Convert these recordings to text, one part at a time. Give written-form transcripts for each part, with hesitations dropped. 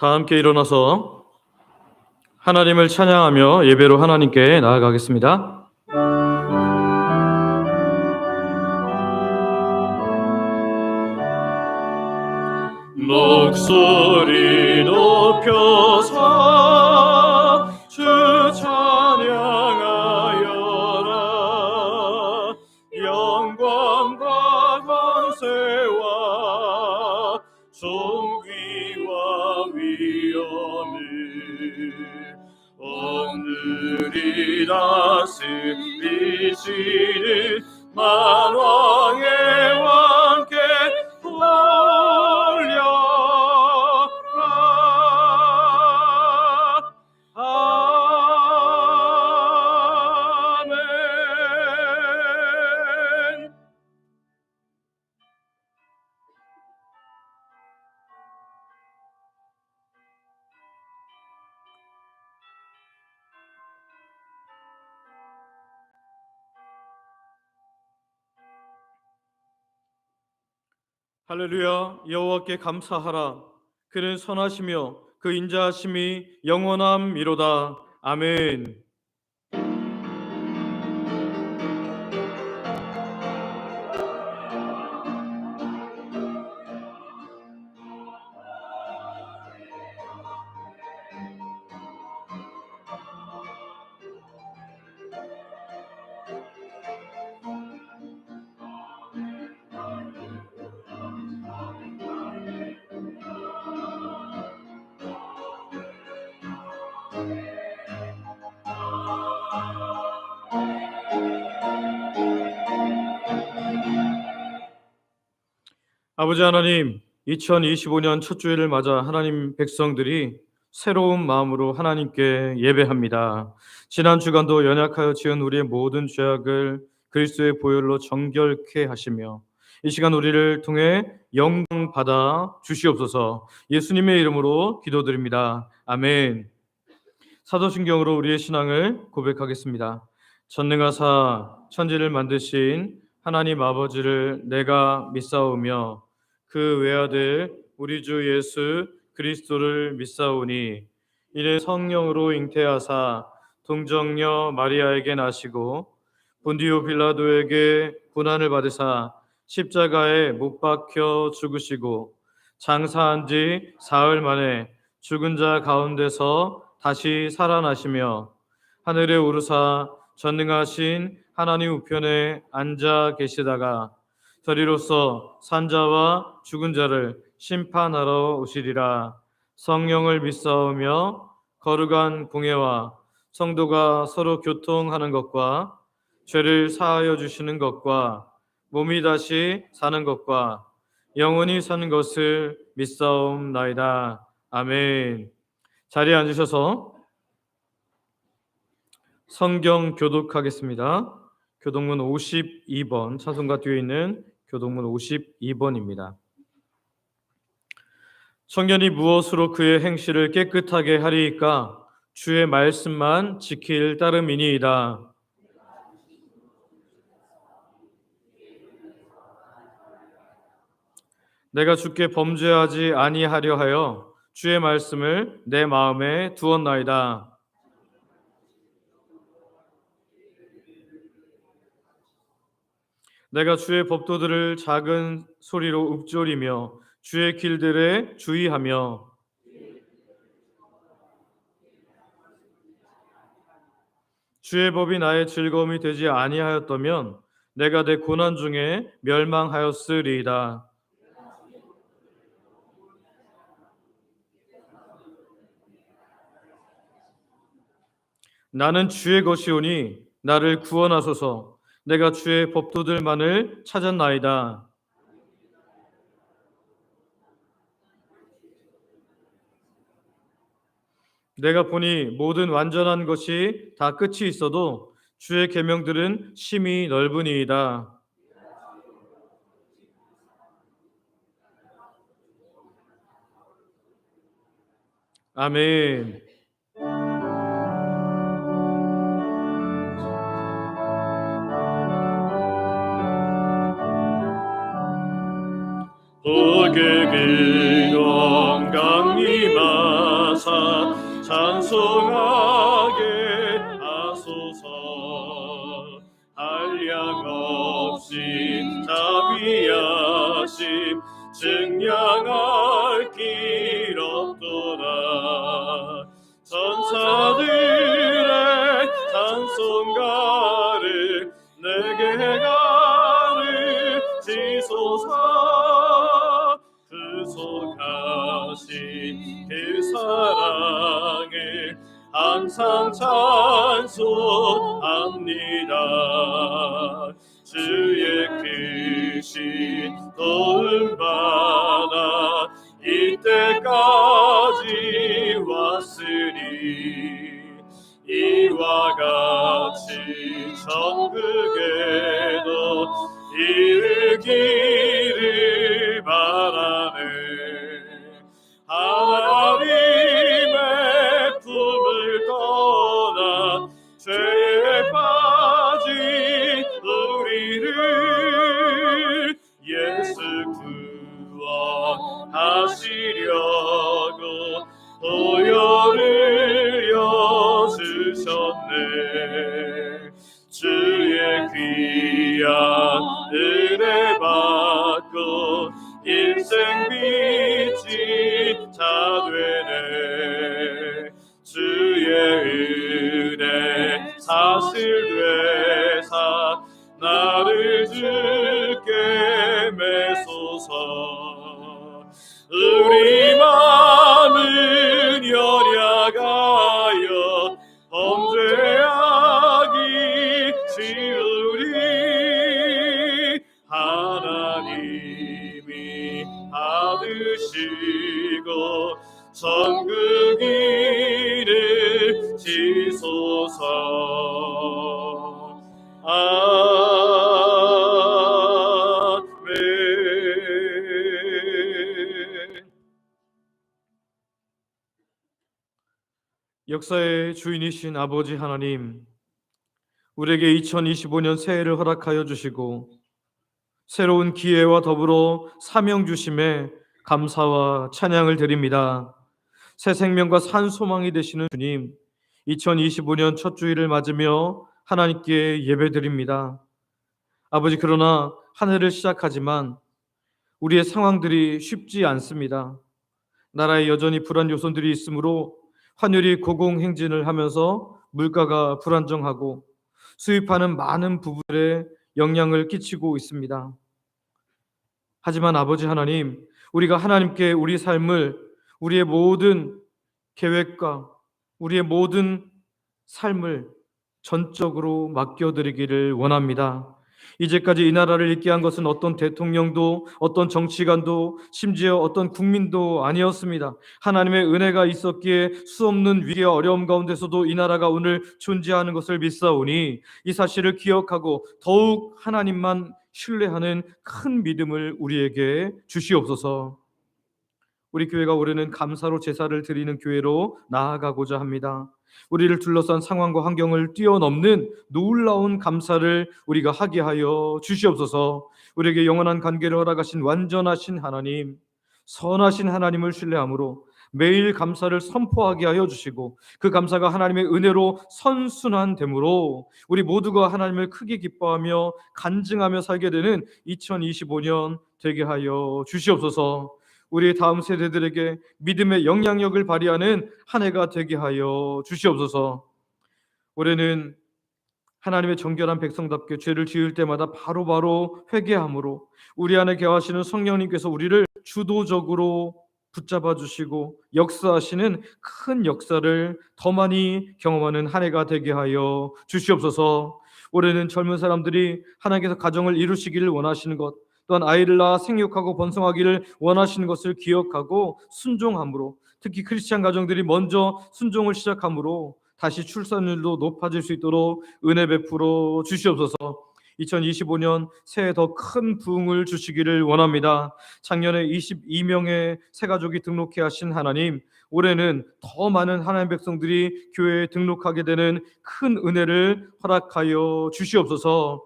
다 함께 일어나서 하나님을 찬양하며 예배로 하나님께 나아가겠습니다. 목소리 높여서 주 찬양하여라. 영광과 권세와 존귀와 위엄을 오늘이 다스리시는 만왕의 왕께 올려라. 아멘. 할렐루야. 여호와께 감사하라. 그는 선하시며 그 인자하심이 영원함이로다. 아멘. 아버지 하나님, 2025년 첫 주일을 맞아 하나님 백성들이 새로운 마음으로 하나님께 예배합니다. 지난 주간도 연약하여 지은 우리의 모든 죄악을 그리스도의 보혈로 정결케 하시며 이 시간 우리를 통해 영광 받아 주시옵소서. 예수님의 이름으로 기도드립니다. 아멘. 사도신경으로 우리의 신앙을 고백하겠습니다. 전능하사 천지를 만드신 하나님 아버지를 내가 믿사오며 그 외아들 우리 주 예수 그리스도를 믿사오니 이는 성령으로 잉태하사 동정녀 마리아에게 나시고 본디오 빌라도에게 고난을 받으사 십자가에 못 박혀 죽으시고 장사한 지 사흘 만에 죽은 자 가운데서 다시 살아나시며 하늘에 오르사 전능하신 하나님 우편에 앉아 계시다가 저리로서 산자와 죽은 자를 심판하러 오시리라. 성령을 믿사오며 거룩한 공예와 성도가 서로 교통하는 것과 죄를 사하여 주시는 것과 몸이 다시 사는 것과 영원히 사는 것을 믿사옵나이다. 아멘. 자리에 앉으셔서 성경 교독하겠습니다. 교독문 52번, 찬송가 뒤에 있는 교독문 52번입니다. 청년이 무엇으로 그의 행실을 깨끗하게 하리이까? 주의 말씀만 지킬 따름이니이다. 내가 주께 범죄하지 아니하려 하여 주의 말씀을 내 마음에 두었나이다. 내가 주의 법도들을 작은 소리로 읊조리며 주의 길들에 주의하며 주의 법이 나의 즐거움이 되지 아니하였다면 내가 내 고난 중에 멸망하였으리이다. 나는 주의 것이오니 나를 구원하소서. 내가 주의 법도들만을 찾았나이다. 내가 보니 모든 완전한 것이 다 끝이 있어도 주의 계명들은 심히 넓으니이다. 아멘. 복의 길 건강이 순종하게 하소서. 한량 없이 자비하심 증량할 길 없도다. 천사들의 찬송가를 내게 가르치소서. 구속하신 그 사랑을 항상 찬송합니다. 주의 크신 도움 받아 이때까지 왔으니 이와 같이 천국에도 이르기를 바라네. 하나님의 품을 떠나 죄에 빠진 우리를 예수 구원하시려고 보혈을 여주셨네. 주의 귀한 은혜 받고 인생 빛이 다 되네. 주의 은혜 사실 되사 나를 주께 매소서. 우리 마음은 연약하여 범죄하기 쉬우리. 하나님이 받으시고 천국 이르시소서. 아멘. 역사의 주인이신 아버지 하나님, 우리에게 2025년 새해를 허락하여 주시고 새로운 기회와 더불어 사명 주심에 감사와 찬양을 드립니다. 새 생명과 산 소망이 되시는 주님, 2025년 첫 주일을 맞으며 하나님께 예배드립니다. 아버지, 그러나 한 해를 시작하지만 우리의 상황들이 쉽지 않습니다. 나라에 여전히 불안 요소들이 있으므로 환율이 고공행진을 하면서 물가가 불안정하고 수입하는 많은 부분에 영향을 끼치고 있습니다. 하지만 아버지 하나님, 우리가 하나님께 우리 삶을, 우리의 모든 계획과 우리의 모든 삶을 전적으로 맡겨드리기를 원합니다. 이제까지 이 나라를 있게 한 것은 어떤 대통령도, 어떤 정치관도, 심지어 어떤 국민도 아니었습니다. 하나님의 은혜가 있었기에 수없는 위기와 어려움 가운데서도 이 나라가 오늘 존재하는 것을 믿사오니 이 사실을 기억하고 더욱 하나님만 신뢰하는 큰 믿음을 우리에게 주시옵소서. 우리 교회가 올해는 감사로 제사를 드리는 교회로 나아가고자 합니다. 우리를 둘러싼 상황과 환경을 뛰어넘는 놀라운 감사를 우리가 하게 하여 주시옵소서. 우리에게 영원한 관계를 허락하신 완전하신 하나님, 선하신 하나님을 신뢰함으로 매일 감사를 선포하게 하여 주시고 그 감사가 하나님의 은혜로 선순환되므로 우리 모두가 하나님을 크게 기뻐하며 간증하며 살게 되는 2025년 되게 하여 주시옵소서. 우리 다음 세대들에게 믿음의 영향력을 발휘하는 한 해가 되게 하여 주시옵소서. 올해는 하나님의 정결한 백성답게 죄를 지을 때마다 바로바로 회개함으로 우리 안에 계하시는 성령님께서 우리를 주도적으로 붙잡아 주시고 역사하시는 큰 역사를 더 많이 경험하는 한 해가 되게 하여 주시옵소서. 올해는 젊은 사람들이 하나님께서 가정을 이루시기를 원하시는 것, 또한 아이를 낳아 생육하고 번성하기를 원하시는 것을 기억하고 순종함으로, 특히 크리스찬 가정들이 먼저 순종을 시작함으로 다시 출산율도 높아질 수 있도록 은혜 베풀어 주시옵소서. 2025년 새해 더 큰 부흥을 주시기를 원합니다. 작년에 22명의 새가족이 등록해 하신 하나님, 올해는 더 많은 하나님 백성들이 교회에 등록하게 되는 큰 은혜를 허락하여 주시옵소서.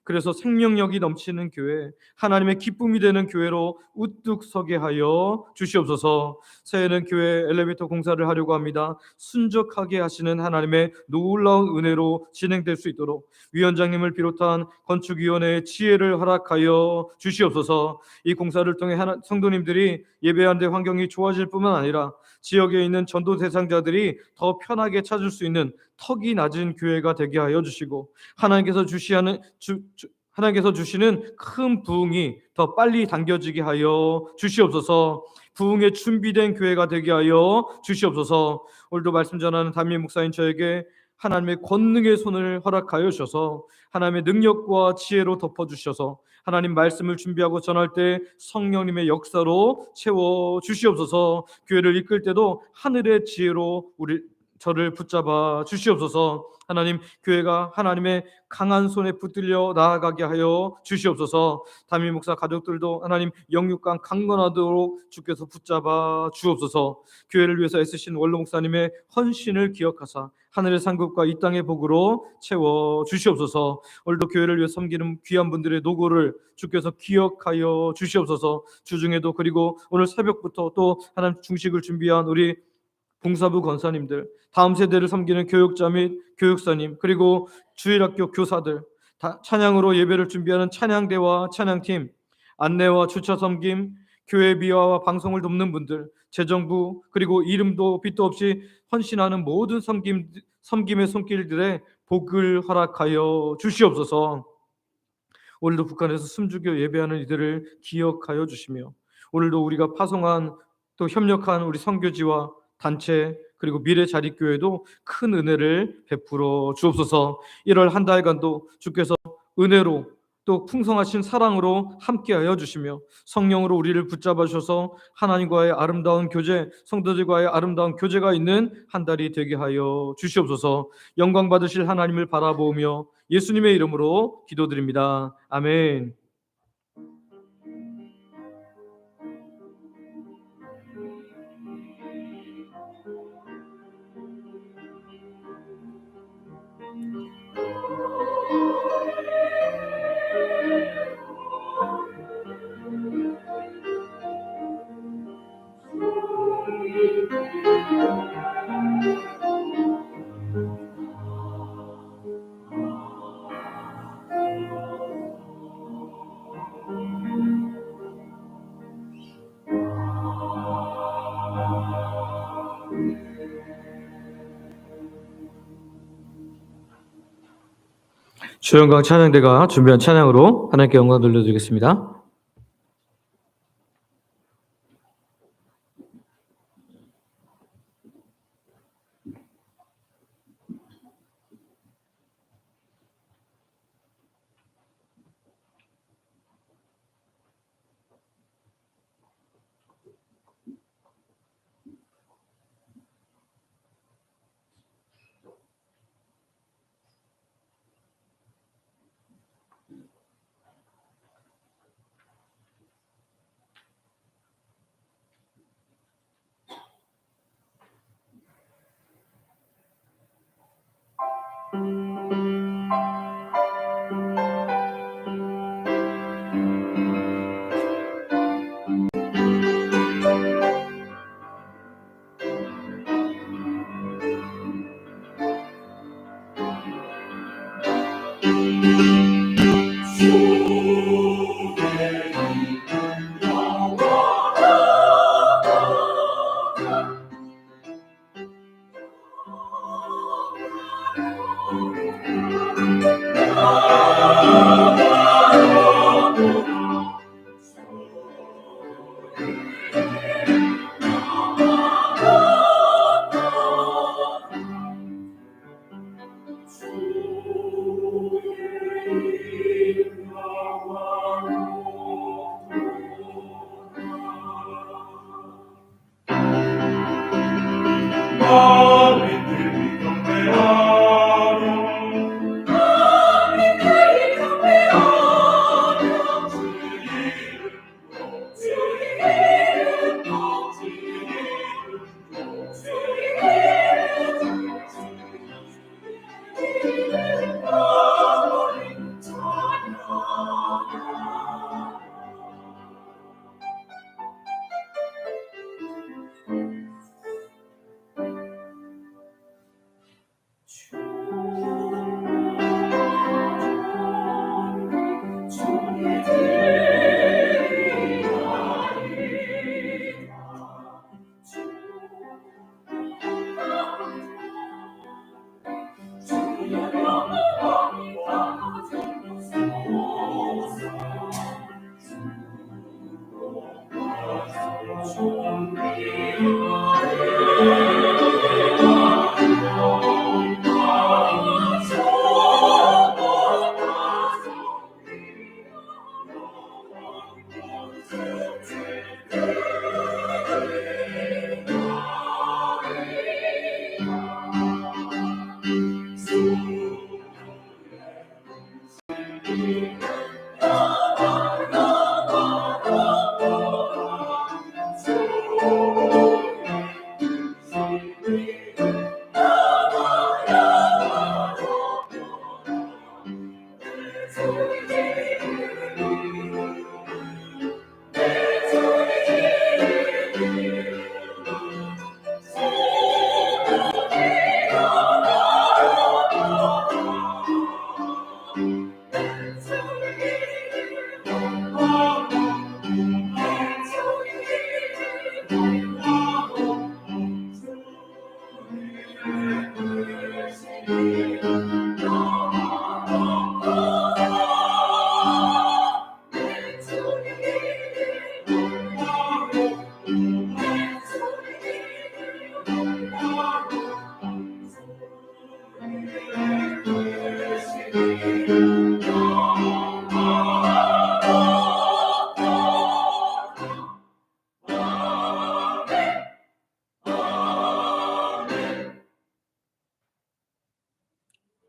그래서 생명력이 넘치는 교회, 하나님의 기쁨이 되는 교회로 우뚝 서게 하여 주시옵소서. 새해는 교회 엘리베이터 공사를 하려고 합니다. 순적하게 하시는 하나님의 놀라운 은혜로 진행될 수 있도록 위원장님을 비롯한 건축위원회의 지혜를 허락하여 주시옵소서. 이 공사를 통해 성도님들이 예배하는 데 환경이 좋아질 뿐만 아니라 지역에 있는 전도 대상자들이 더 편하게 찾을 수 있는 턱이 낮은 교회가 되게 하여 주시고 하나님께서 주시는 큰 부흥이 더 빨리 당겨지게 하여 주시옵소서. 부흥에 준비된 교회가 되게 하여 주시옵소서. 오늘도 말씀 전하는 담임 목사인 저에게 하나님의 권능의 손을 허락하여 주셔서 하나님의 능력과 지혜로 덮어주셔서 하나님 말씀을 준비하고 전할 때 성령님의 역사로 채워 주시옵소서. 교회를 이끌 때도 하늘의 지혜로 저를 붙잡아 주시옵소서. 하나님, 교회가 하나님의 강한 손에 붙들려 나아가게 하여 주시옵소서. 담임 목사 가족들도 하나님 영육간 강건하도록 주께서 붙잡아 주옵소서. 교회를 위해서 애쓰신 원로 목사님의 헌신을 기억하사 하늘의 상급과 이 땅의 복으로 채워 주시옵소서. 오늘도 교회를 위해 섬기는 귀한 분들의 노고를 주께서 기억하여 주시옵소서. 주중에도 그리고 오늘 새벽부터 또 하나님 중식을 준비한 우리 봉사부 권사님들, 다음 세대를 섬기는 교육자 및 교육사님, 그리고 주일학교 교사들, 찬양으로 예배를 준비하는 찬양대와 찬양팀, 안내와 주차 섬김, 교회 미화와 방송을 돕는 분들, 재정부, 그리고 이름도 빛도 없이 헌신하는 모든 섬김의 손길들의 복을 허락하여 주시옵소서. 오늘도 북한에서 숨죽여 예배하는 이들을 기억하여 주시며 오늘도 우리가 파송한 또 협력한 우리 선교지와 단체 그리고 미래 자립교회도 큰 은혜를 베풀어 주옵소서. 1월 한 달간도 주께서 은혜로 또 풍성하신 사랑으로 함께하여 주시며 성령으로 우리를 붙잡아 주셔서 하나님과의 아름다운 교제, 성도들과의 아름다운 교제가 있는 한 달이 되게 하여 주시옵소서. 영광 받으실 하나님을 바라보며 예수님의 이름으로 기도드립니다. 아멘. 주영광 찬양대가 준비한 찬양으로 하나님께 영광 돌려드리겠습니다.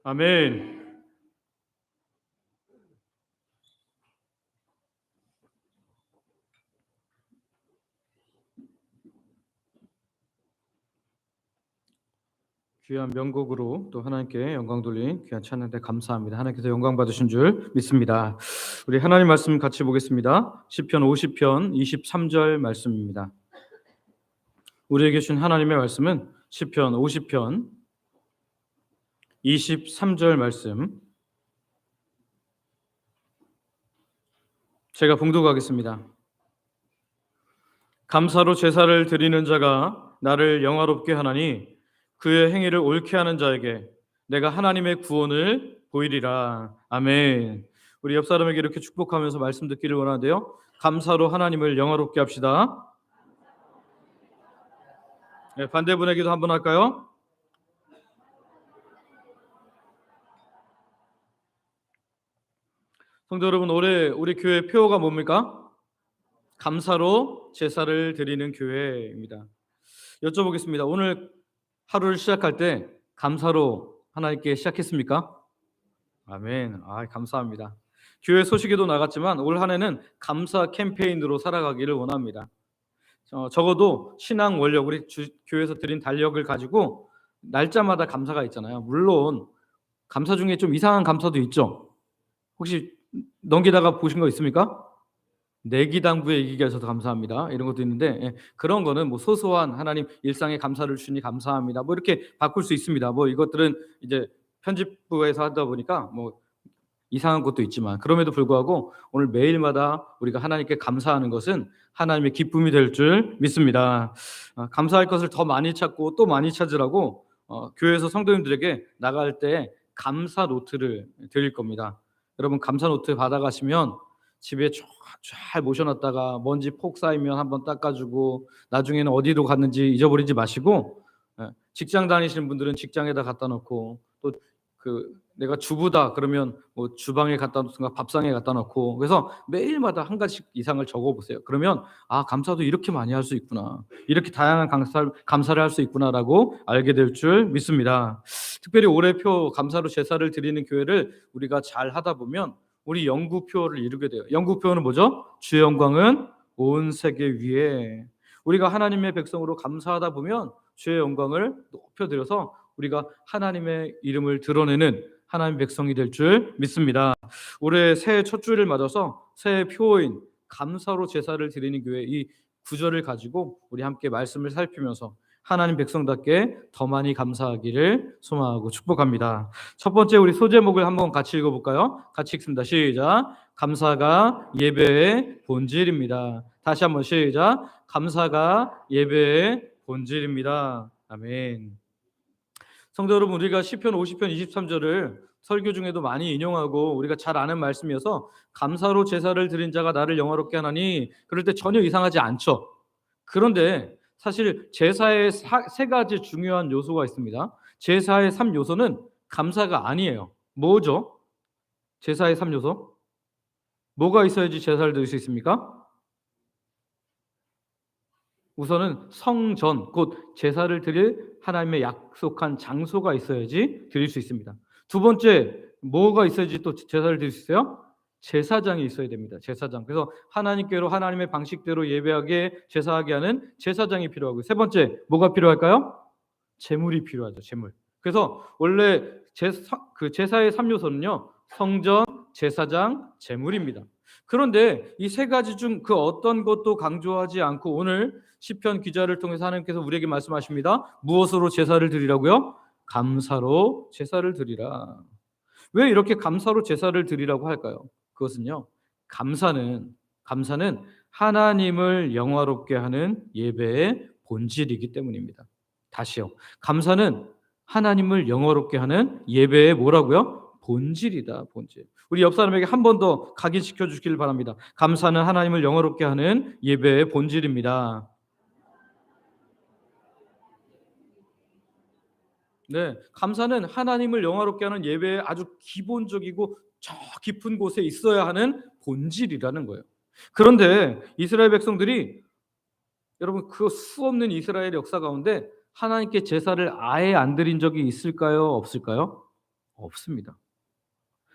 아멘. 귀한 명곡으로 또 하나님께 영광 돌린 귀한 찬양대 감사합니다. 하나님께서 영광 받으신 줄 믿습니다. 우리 하나님 말씀 같이 보겠습니다. 시편 50편 23절 말씀입니다. 우리에게 주신 하나님의 말씀은 시편 50편 23절 말씀, 제가 봉독하겠습니다. 감사로 제사를 드리는 자가 나를 영화롭게 하나니 그의 행위를 옳게 하는 자에게 내가 하나님의 구원을 보이리라. 아멘. 우리 옆 사람에게 이렇게 축복하면서 말씀 듣기를 원하는데요. 감사로 하나님을 영화롭게 합시다. 네, 반대분에게도 한번 할까요? 성도 여러분, 올해 우리 교회 표어가 뭡니까? 감사로 제사를 드리는 교회입니다. 여쭤보겠습니다. 오늘 하루를 시작할 때 감사로 하나님께 시작했습니까? 아멘. 감사합니다. 교회 소식에도 나갔지만 올 한 해는 감사 캠페인으로 살아가기를 원합니다. 적어도 신앙 원력, 우리 교회에서 드린 달력을 가지고 날짜마다 감사가 있잖아요. 물론 감사 중에 좀 이상한 감사도 있죠. 혹시 넘기다가 보신 거 있습니까? 내기당부에 이기게 하셔서 감사합니다. 이런 것도 있는데, 그런 거는 뭐 소소한 하나님 일상의 감사를 주니 감사합니다. 뭐 이렇게 바꿀 수 있습니다. 뭐 이것들은 이제 편집부에서 하다 보니까 뭐 이상한 것도 있지만, 그럼에도 불구하고 오늘 매일마다 우리가 하나님께 감사하는 것은 하나님의 기쁨이 될 줄 믿습니다. 감사할 것을 더 많이 찾고 또 많이 찾으라고 교회에서 성도님들에게 나갈 때 감사 노트를 드릴 겁니다. 여러분, 감사 노트 받아가시면 집에 잘 모셔놨다가 먼지 폭 쌓이면 한번 닦아주고, 나중에는 어디로 갔는지 잊어버리지 마시고, 직장 다니시는 분들은 직장에다 갖다 놓고, 또 내가 주부다 그러면 뭐 주방에 갖다 놓든가 밥상에 갖다 놓고, 그래서 매일마다 한 가지 이상을 적어보세요. 그러면 감사도 이렇게 많이 할 수 있구나, 이렇게 다양한 감사를 할 수 있구나라고 알게 될 줄 믿습니다. 특별히 올해 표 감사로 제사를 드리는 교회를 우리가 잘 하다 보면 우리 영구표를 이루게 돼요. 영구표는 뭐죠? 주의 영광은 온 세계 위에. 우리가 하나님의 백성으로 감사하다 보면 주의 영광을 높여드려서 우리가 하나님의 이름을 드러내는 하나님의 백성이 될 줄 믿습니다. 올해 새해 첫 주를 맞아서 새해 표어인 감사로 제사를 드리는 교회, 이 구절을 가지고 우리 함께 말씀을 살피면서 하나님 백성답게 더 많이 감사하기를 소망하고 축복합니다. 첫 번째 우리 소제목을 한번 같이 읽어볼까요? 같이 읽습니다. 시작. 감사가 예배의 본질입니다. 다시 한번 시작. 감사가 예배의 본질입니다. 아멘. 성도 여러분, 우리가 시편 50편 23절을 설교 중에도 많이 인용하고 우리가 잘 아는 말씀이어서 감사로 제사를 드린 자가 나를 영화롭게 하나니, 그럴 때 전혀 이상하지 않죠. 그런데 사실 제사의 세 가지 중요한 요소가 있습니다. 제사의 3요소는 감사가 아니에요. 뭐죠? 제사의 3요소? 뭐가 있어야지 제사를 드릴 수 있습니까? 우선은 성전, 곧 제사를 드릴 하나님의 약속한 장소가 있어야지 드릴 수 있습니다. 두 번째, 뭐가 있어야지 또 제사를 드릴 수 있어요? 제사장이 있어야 됩니다. 제사장. 그래서 하나님께로 하나님의 방식대로 예배하게 제사하게 하는 제사장이 필요하고요. 세 번째, 뭐가 필요할까요? 제물이 필요하죠. 제물. 그래서 원래 제사의 3요소는요. 성전, 제사장, 제물입니다. 그런데 이 세 가지 중 그 어떤 것도 강조하지 않고 오늘 시편 기자를 통해서 하나님께서 우리에게 말씀하십니다. 무엇으로 제사를 드리라고요? 감사로 제사를 드리라. 왜 이렇게 감사로 제사를 드리라고 할까요? 그것은요, 감사는 하나님을 영화롭게 하는 예배의 본질이기 때문입니다. 다시요, 감사는 하나님을 영화롭게 하는 예배의 뭐라고요? 본질이다. 본질. 우리 옆 사람에게 한 번 더 각인시켜 주시길 바랍니다. 감사는 하나님을 영화롭게 하는 예배의 본질입니다. 네, 감사는 하나님을 영화롭게 하는 예배의 아주 기본적이고 저 깊은 곳에 있어야 하는 본질이라는 거예요. 그런데 이스라엘 백성들이, 여러분, 그 수없는 이스라엘 역사 가운데 하나님께 제사를 아예 안 드린 적이 있을까요? 없을까요? 없습니다.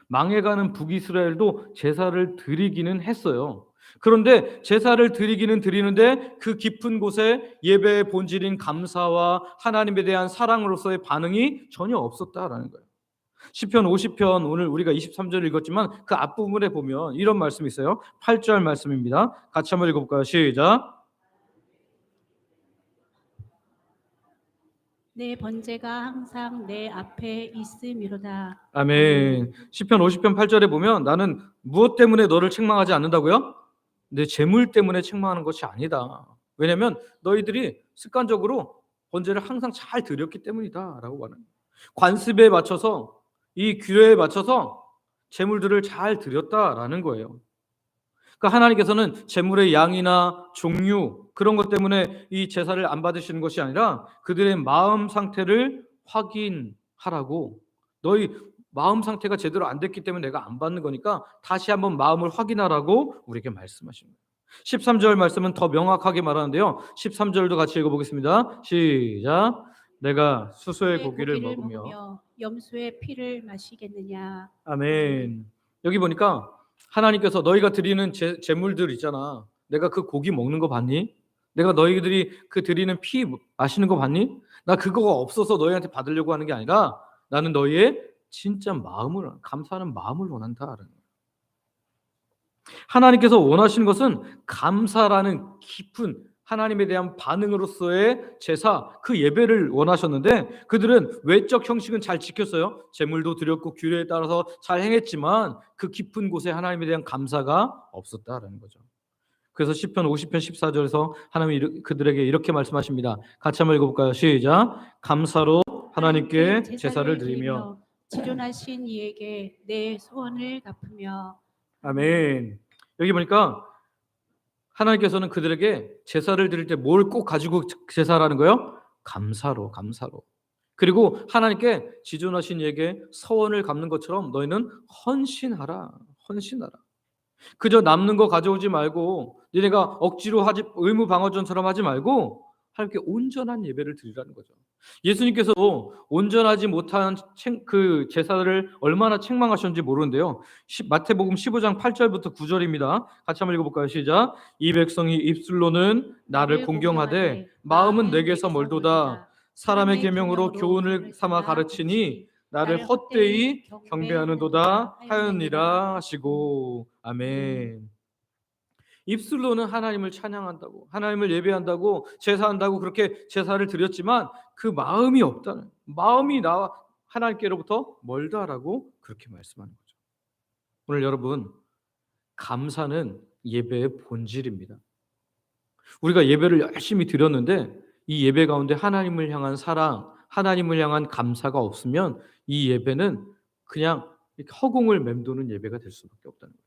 망해가는 북이스라엘도 제사를 드리기는 했어요. 그런데 제사를 드리기는 드리는데 그 깊은 곳에 예배의 본질인 감사와 하나님에 대한 사랑으로서의 반응이 전혀 없었다라는 거예요. 시편 50편 오늘 우리가 23절을 읽었지만 그 앞부분에 보면 이런 말씀이 있어요. 8절 말씀입니다. 같이 한번 읽어볼까요? 시작. 내 번제가 항상 내 앞에 있음이로다. 아멘. 시편 50편 8절에 보면 나는 무엇 때문에 너를 책망하지 않는다고요? 내 재물 때문에 책망하는 것이 아니다. 왜냐하면 너희들이 습관적으로 번제를 항상 잘 드렸기 때문이다라고 말해요. 관습에 맞춰서 이 규례에 맞춰서 재물들을 잘 드렸다라는 거예요. 그러니까 하나님께서는 재물의 양이나 종류 그런 것 때문에 이 제사를 안 받으시는 것이 아니라 그들의 마음 상태를 확인하라고 너희 마음 상태가 제대로 안 됐기 때문에 내가 안 받는 거니까 다시 한번 마음을 확인하라고 우리에게 말씀하십니다. 13절 말씀은 더 명확하게 말하는데요. 13절도 같이 읽어보겠습니다. 시작. 내가 수소의 고기를 먹으며 염소의 피를 마시겠느냐. 아멘. 여기 보니까 하나님께서 너희가 드리는 제물들 있잖아. 내가 그 고기 먹는 거 봤니? 내가 너희들이 그 드리는 피 마시는 거 봤니? 나 그거가 없어서 너희한테 받으려고 하는 게 아니라 나는 너희의 진짜 마음을 감사하는 마음을 원한다라는 거예요. 하나님께서 원하시는 것은 감사라는 깊은 하나님에 대한 반응으로서의 제사, 그 예배를 원하셨는데 그들은 외적 형식은 잘 지켰어요. 제물도 드렸고 규례에 따라서 잘 행했지만 그 깊은 곳에 하나님에 대한 감사가 없었다라는 거죠. 그래서 시편 50편 14절에서 하나님이 그들에게 이렇게 말씀하십니다. 같이 한번 읽어볼까요? 시작. 감사로 하나님께 제사를 드리며 지존하신 이에게 내 소원을 갚으며. 아멘. 여기 보니까 하나님께서는 그들에게 제사를 드릴 때 뭘 꼭 가지고 제사라는 거예요? 감사로. 그리고 하나님께 지존하신 이에게 서원을 갚는 것처럼 너희는 헌신하라. 그저 남는 거 가져오지 말고 너네가 억지로 하지 의무 방어전처럼 하지 말고 하나님께 온전한 예배를 드리라는 거죠. 예수님께서도 온전하지 못한 그 제사를 얼마나 책망하셨는지 모르는데요. 마태복음 15장 8절부터 9절입니다. 같이 한번 읽어볼까요? 시작. 이 백성이 입술로는 나를 공경하되 마음은 내게서 멀도다. 사람의 계명으로 교훈을 삼아 가르치니 나를 헛되이 경배하는도다 하였느니라 하시고. 아멘. 입술로는 하나님을 찬양한다고 하나님을 예배한다고 제사한다고 그렇게 제사를 드렸지만 그 마음이 없다는 마음이 나 하나님께로부터 멀다라고 그렇게 말씀하는 거죠. 오늘 여러분 감사는 예배의 본질입니다. 우리가 예배를 열심히 드렸는데 이 예배 가운데 하나님을 향한 사랑, 하나님을 향한 감사가 없으면 이 예배는 그냥 허공을 맴도는 예배가 될 수밖에 없다는 거예요.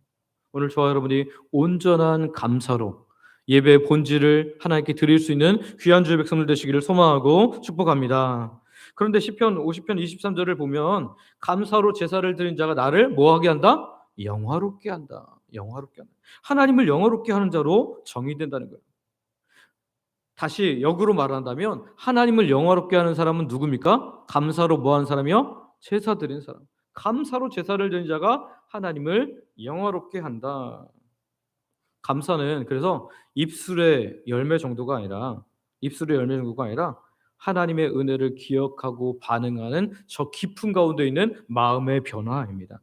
오늘 저와 여러분이 온전한 감사로 예배의 본질을 하나님께 드릴 수 있는 귀한 주의 백성들 되시기를 소망하고 축복합니다. 그런데 시편 50편 23절을 보면 감사로 제사를 드린 자가 나를 뭐하게 한다? 영화롭게 한다. 하나님을 영화롭게 하는 자로 정의된다는 거예요. 다시 역으로 말한다면 하나님을 영화롭게 하는 사람은 누굽니까? 감사로 뭐하는 사람이요? 제사 드린 사람. 감사로 제사를 드린 자가 하나님을 영화롭게 한다. 감사는 그래서 입술의 열매 정도가 아니라 하나님의 은혜를 기억하고 반응하는 저 깊은 가운데 있는 마음의 변화입니다.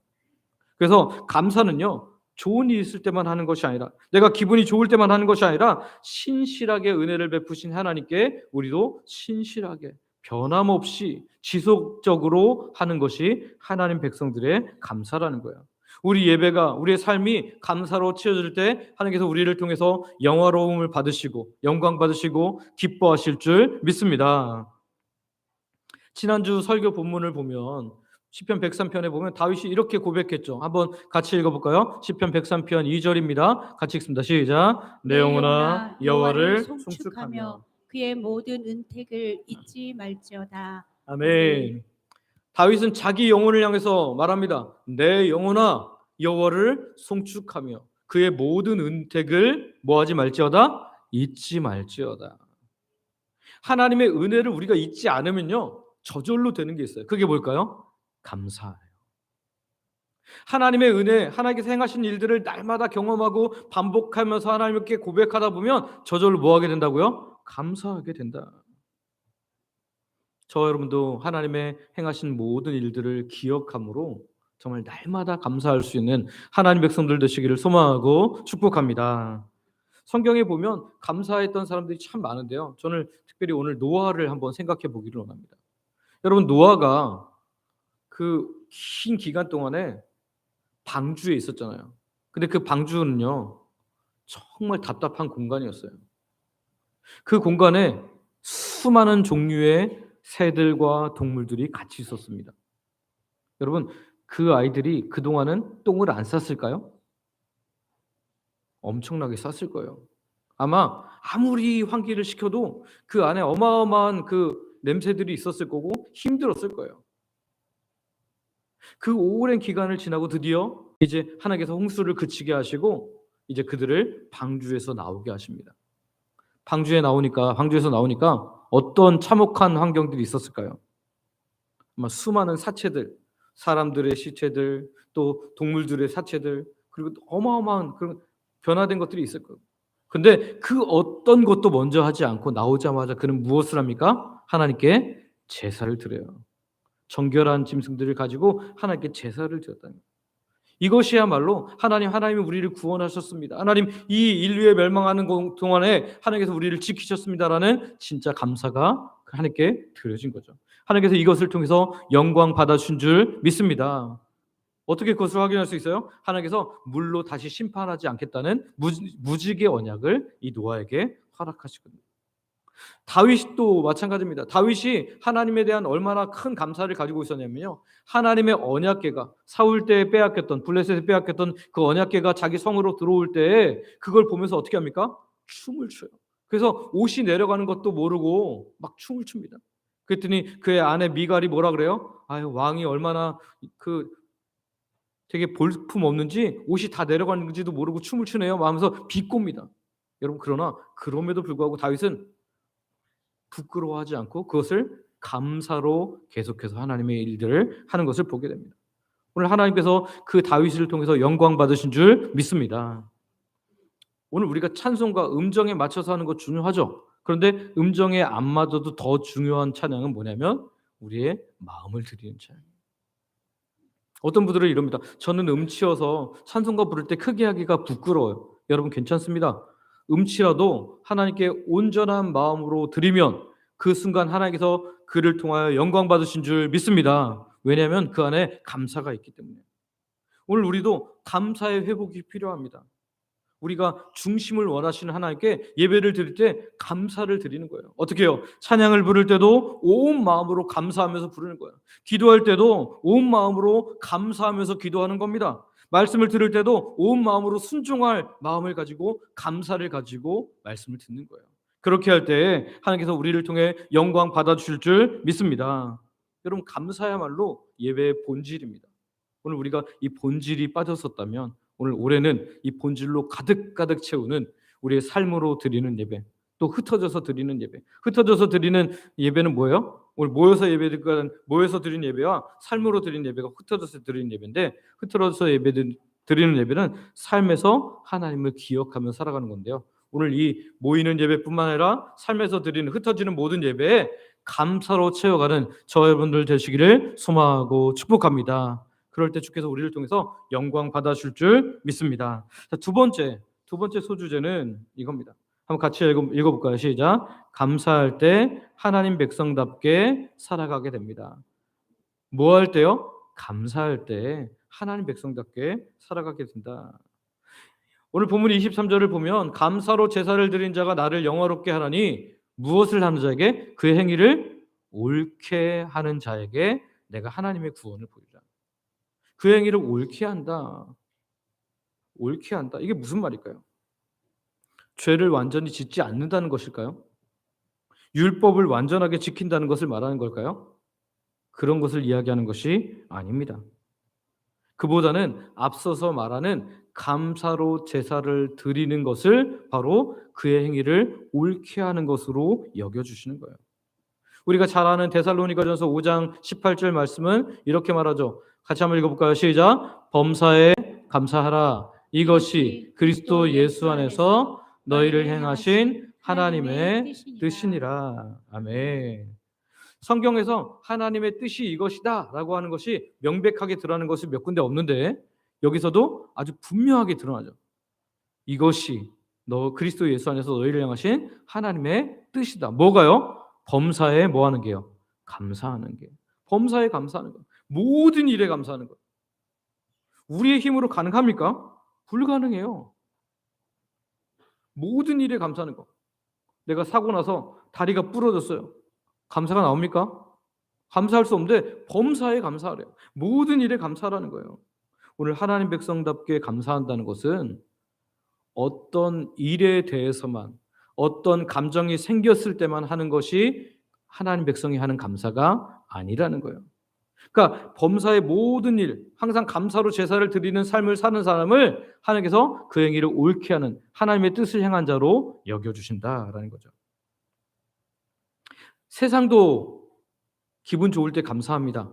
그래서 감사는요, 좋은 일이 있을 때만 하는 것이 아니라 내가 기분이 좋을 때만 하는 것이 아니라 신실하게 은혜를 베푸신 하나님께 우리도 신실하게 변함없이 지속적으로 하는 것이 하나님 백성들의 감사라는 거예요. 우리 예배가 우리의 삶이 감사로 치어질 때 하나님께서 우리를 통해서 영화로움을 받으시고 영광 받으시고 기뻐하실 줄 믿습니다. 지난주 설교 본문을 보면 시편 103편에 보면 다윗이 이렇게 고백했죠. 한번 같이 읽어볼까요? 시편 103편 2절입니다. 같이 읽습니다. 시작. 내 영혼아 여호와를 송축하며 그의 모든 은택을 잊지 말지어다. 아멘. 다윗은 자기 영혼을 향해서 말합니다. 내 영혼아 여호와를 송축하며 그의 모든 은택을 뭐하지 말지어다? 잊지 말지어다. 하나님의 은혜를 우리가 잊지 않으면요 저절로 되는 게 있어요. 그게 뭘까요? 감사예요. 하나님의 은혜, 하나님께서 행하신 일들을 날마다 경험하고 반복하면서 하나님께 고백하다 보면 저절로 뭐 하게 된다고요? 감사하게 된다. 저와 여러분도 하나님의 행하신 모든 일들을 기억함으로 정말 날마다 감사할 수 있는 하나님 백성들 되시기를 소망하고 축복합니다. 성경에 보면 감사했던 사람들이 참 많은데요. 저는 특별히 오늘 노아를 한번 생각해 보기를 원합니다. 여러분, 노아가 그 긴 기간 동안에 방주에 있었잖아요. 근데 그 방주는요, 정말 답답한 공간이었어요. 그 공간에 수많은 종류의 새들과 동물들이 같이 있었습니다. 여러분, 그 아이들이 그동안은 똥을 안 쌌을까요? 엄청나게 쌌을 거예요. 아마 아무리 환기를 시켜도 그 안에 어마어마한 그 냄새들이 있었을 거고 힘들었을 거예요. 그 오랜 기간을 지나고 드디어 이제 하나님께서 홍수를 그치게 하시고 이제 그들을 방주에서 나오게 하십니다. 방주에서 나오니까 어떤 참혹한 환경들이 있었을까요? 아마 수많은 사체들, 사람들의 시체들, 또 동물들의 사체들, 그리고 어마어마한 그런 변화된 것들이 있을 거예요. 근데 그 어떤 것도 먼저 하지 않고 나오자마자 그는 무엇을 합니까? 하나님께 제사를 드려요. 정결한 짐승들을 가지고 하나님께 제사를 드렸다는 거예요. 이것이야말로 하나님이 우리를 구원하셨습니다. 하나님, 이 인류에 멸망하는 동안에 하나님께서 우리를 지키셨습니다라는 진짜 감사가 하나님께 드려진 거죠. 하나님께서 이것을 통해서 영광 받아주신 줄 믿습니다. 어떻게 그것을 확인할 수 있어요? 하나님께서 물로 다시 심판하지 않겠다는 무지개 언약을 이 노아에게 허락하시거든요. 다윗도 마찬가지입니다. 다윗이 하나님에 대한 얼마나 큰 감사를 가지고 있었냐면요, 하나님의 언약궤가 사울 때 빼앗겼던, 블레셋에 빼앗겼던 그 언약궤가 자기 성으로 들어올 때 그걸 보면서 어떻게 합니까? 춤을 춰요. 그래서 옷이 내려가는 것도 모르고 막 춤을 춥니다. 그랬더니 그의 아내 미갈이 뭐라 그래요? 아유, 왕이 얼마나 그 되게 볼품 없는지 옷이 다 내려가는지도 모르고 춤을 추네요 하면서 비꼽니다. 여러분, 그러나 그럼에도 불구하고 다윗은 부끄러워하지 않고 그것을 감사로 계속해서 하나님의 일들을 하는 것을 보게 됩니다. 오늘 하나님께서 그 다윗을 통해서 영광 받으신 줄 믿습니다. 오늘 우리가 찬송과 음정에 맞춰서 하는 거 중요하죠. 그런데 음정에 안 맞아도 더 중요한 찬양은 뭐냐면 우리의 마음을 드리는 찬양. 어떤 분들은 이럽니다. 저는 음치여서 찬송가 부를 때 크게 하기가 부끄러워요. 여러분, 괜찮습니다. 음치라도 하나님께 온전한 마음으로 드리면 그 순간 하나님께서 그를 통하여 영광 받으신 줄 믿습니다. 왜냐하면 그 안에 감사가 있기 때문에. 오늘 우리도 감사의 회복이 필요합니다. 우리가 중심을 원하시는 하나님께 예배를 드릴 때 감사를 드리는 거예요. 어떻게 해요? 찬양을 부를 때도 온 마음으로 감사하면서 부르는 거예요. 기도할 때도 온 마음으로 감사하면서 기도하는 겁니다. 말씀을 들을 때도 온 마음으로 순종할 마음을 가지고 감사를 가지고 말씀을 듣는 거예요. 그렇게 할 때 하나님께서 우리를 통해 영광 받아주실 줄 믿습니다. 여러분, 감사야말로 예배의 본질입니다. 오늘 우리가 이 본질이 빠졌었다면 오늘 올해는 이 본질로 가득가득 채우는 우리의 삶으로 드리는 예배, 또 흩어져서 드리는 예배. 흩어져서 드리는 예배는 뭐예요? 오늘 모여서 드리는 예배와 삶으로 드리는 예배가 흩어져서 드리는 예배인데, 흩어져서 드리는 예배는 삶에서 하나님을 기억하며 살아가는 건데요. 오늘 이 모이는 예배뿐만 아니라 삶에서 드리는 흩어지는 모든 예배에 감사로 채워가는 저와 여러분들 되시기를 소망하고 축복합니다. 그럴 때 주께서 우리를 통해서 영광 받아줄 줄 믿습니다. 자, 두 번째 소주제는 이겁니다. 한번 같이 읽어볼까요? 시작. 감사할 때 하나님 백성답게 살아가게 됩니다. 뭐 할 때요? 감사할 때 하나님 백성답게 살아가게 된다. 오늘 본문 23절을 보면 감사로 제사를 드린 자가 나를 영화롭게 하나니 무엇을 하는 자에게 그의 행위를 옳게 하는 자에게 내가 하나님의 구원을 보이라. 그 행위를 옳게 한다. 옳게 한다. 이게 무슨 말일까요? 죄를 완전히 짓지 않는다는 것일까요? 율법을 완전하게 지킨다는 것을 말하는 걸까요? 그런 것을 이야기하는 것이 아닙니다. 그보다는 앞서서 말하는 감사로 제사를 드리는 것을 바로 그의 행위를 옳게 하는 것으로 여겨주시는 거예요. 우리가 잘 아는 데살로니가전서 5장 18절 말씀은 이렇게 말하죠. 같이 한번 읽어볼까요? 시작. 범사에 감사하라. 이것이 그리스도 예수 안에서 너희를 행하신 하나님의 뜻이니라. 아멘. 성경에서 하나님의 뜻이 이것이다 라고 하는 것이 명백하게 드러나는 것이 몇 군데 없는데 여기서도 아주 분명하게 드러나죠. 이것이 그리스도 예수 안에서 너희를 향하신 하나님의 뜻이다. 뭐가요? 범사에 뭐 하는 게요? 감사하는 게. 범사에 감사하는 거. 모든 일에 감사하는 거. 우리의 힘으로 가능합니까? 불가능해요. 모든 일에 감사하는 거. 내가 사고 나서 다리가 부러졌어요. 감사가 나옵니까? 감사할 수 없는데 범사에 감사하래요. 모든 일에 감사하라는 거예요. 오늘 하나님 백성답게 감사한다는 것은 어떤 일에 대해서만, 어떤 감정이 생겼을 때만 하는 것이 하나님 백성이 하는 감사가 아니라는 거예요. 그러니까 범사의 모든 일, 항상 감사로 제사를 드리는 삶을 사는 사람을 하나님께서 그 행위를 옳게 하는 하나님의 뜻을 향한 자로 여겨주신다라는 거죠. 세상도 기분 좋을 때 감사합니다.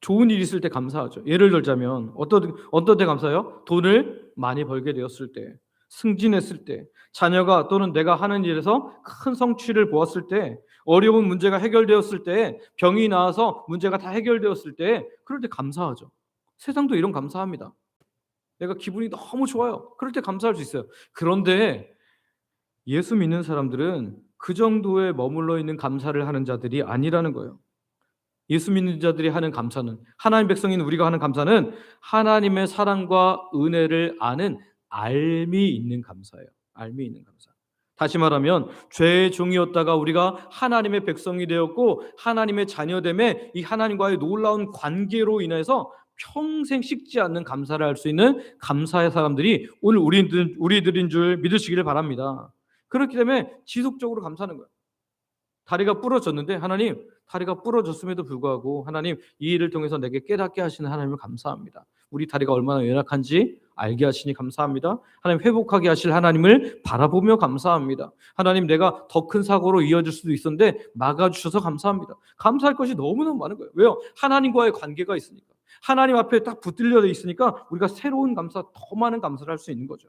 좋은 일 있을 때 감사하죠. 예를 들자면 어떤 때 감사해요? 돈을 많이 벌게 되었을 때, 승진했을 때, 자녀가 또는 내가 하는 일에서 큰 성취를 보았을 때, 어려운 문제가 해결되었을 때, 병이 나아서 문제가 다 해결되었을 때, 그럴 때 감사하죠. 세상도 이런 감사합니다. 내가 기분이 너무 좋아요. 그럴 때 감사할 수 있어요. 그런데 예수 믿는 사람들은 그 정도에 머물러 있는 감사를 하는 자들이 아니라는 거예요. 예수 믿는 자들이 하는 감사는, 하나님 백성인 우리가 하는 감사는 하나님의 사랑과 은혜를 아는 알미 있는 감사예요. 알미 있는 감사. 다시 말하면 죄의 종이었다가 우리가 하나님의 백성이 되었고 하나님의 자녀됨에 이 하나님과의 놀라운 관계로 인해서 평생 식지 않는 감사를 할 수 있는 감사의 사람들이 오늘 우리들인 줄 믿으시기를 바랍니다. 그렇기 때문에 지속적으로 감사하는 거예요. 다리가 부러졌는데 하나님, 다리가 부러졌음에도 불구하고 하나님 이 일을 통해서 내게 깨닫게 하시는 하나님을 감사합니다. 우리 다리가 얼마나 연약한지 알게 하시니 감사합니다. 하나님 회복하게 하실 하나님을 바라보며 감사합니다. 하나님 내가 더 큰 사고로 이어질 수도 있었는데 막아주셔서 감사합니다. 감사할 것이 너무너무 많은 거예요. 왜요? 하나님과의 관계가 있으니까. 하나님 앞에 딱 붙들려 있으니까 우리가 새로운 감사, 더 많은 감사를 할 수 있는 거죠.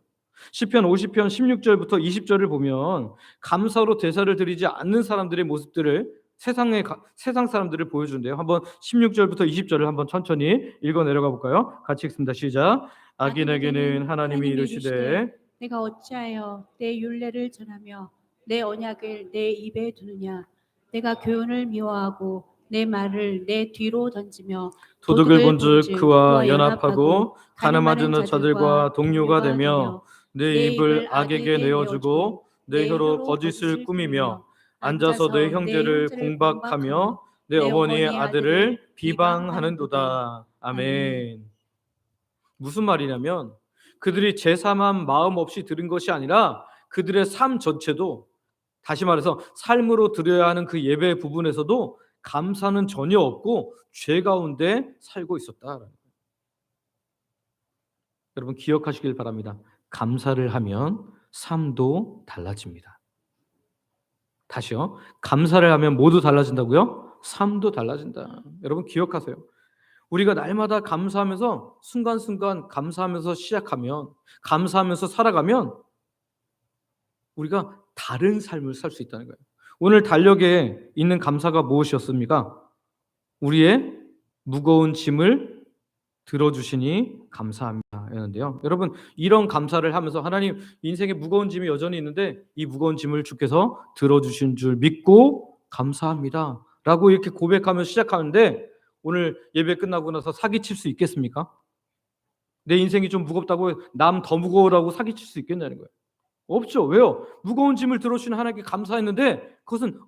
시편 50편 16절부터 20절을 보면 감사로 제사를 드리지 않는 사람들의 모습들을 세상 사람들을 보여주는데요. 한번 16절부터 20절을 한번 천천히 읽어 내려가 볼까요? 같이 읽습니다. 시작. 악인에게는 하나님이 이르시되 내가 어찌하여 내 율례를 전하며 내 언약을 내 입에 두느냐. 내가 교훈을 미워하고 내 말을 내 뒤로 던지며 도둑을 본즉 그와 연합하고 가늠하는 자들과 동료가 되며 내 입을 악에게 내어주고 내 혀로 거짓을 꾸미며 앉아서 내 형제를 공박하며 내 어머니의 아들을 비방하는도다. 아멘. 무슨 말이냐면 그들이 제사만 마음 없이 들은 것이 아니라 그들의 삶 전체도, 다시 말해서 삶으로 드려야 하는 그 예배 부분에서도 감사는 전혀 없고 죄 가운데 살고 있었다. 여러분 기억하시길 바랍니다. 감사를 하면 삶도 달라집니다. 다시요. 감사를 하면 모두 달라진다고요? 삶도 달라진다. 여러분 기억하세요. 우리가 날마다 감사하면서 순간순간 감사하면서 시작하면, 감사하면서 살아가면 우리가 다른 삶을 살 수 있다는 거예요. 오늘 달력에 있는 감사가 무엇이었습니까? 우리의 무거운 짐을 들어주시니 감사합니다 였는데요. 여러분 이런 감사를 하면서 하나님 인생에 무거운 짐이 여전히 있는데 이 무거운 짐을 주께서 들어주신 줄 믿고 감사합니다 라고 이렇게 고백하며 시작하는데 오늘 예배 끝나고 나서 사기칠 수 있겠습니까? 내 인생이 좀 무겁다고 남 더 무거워라고 사기칠 수 있겠냐는 거예요. 없죠. 왜요? 무거운 짐을 들어주시는 하나님께 감사했는데 그것은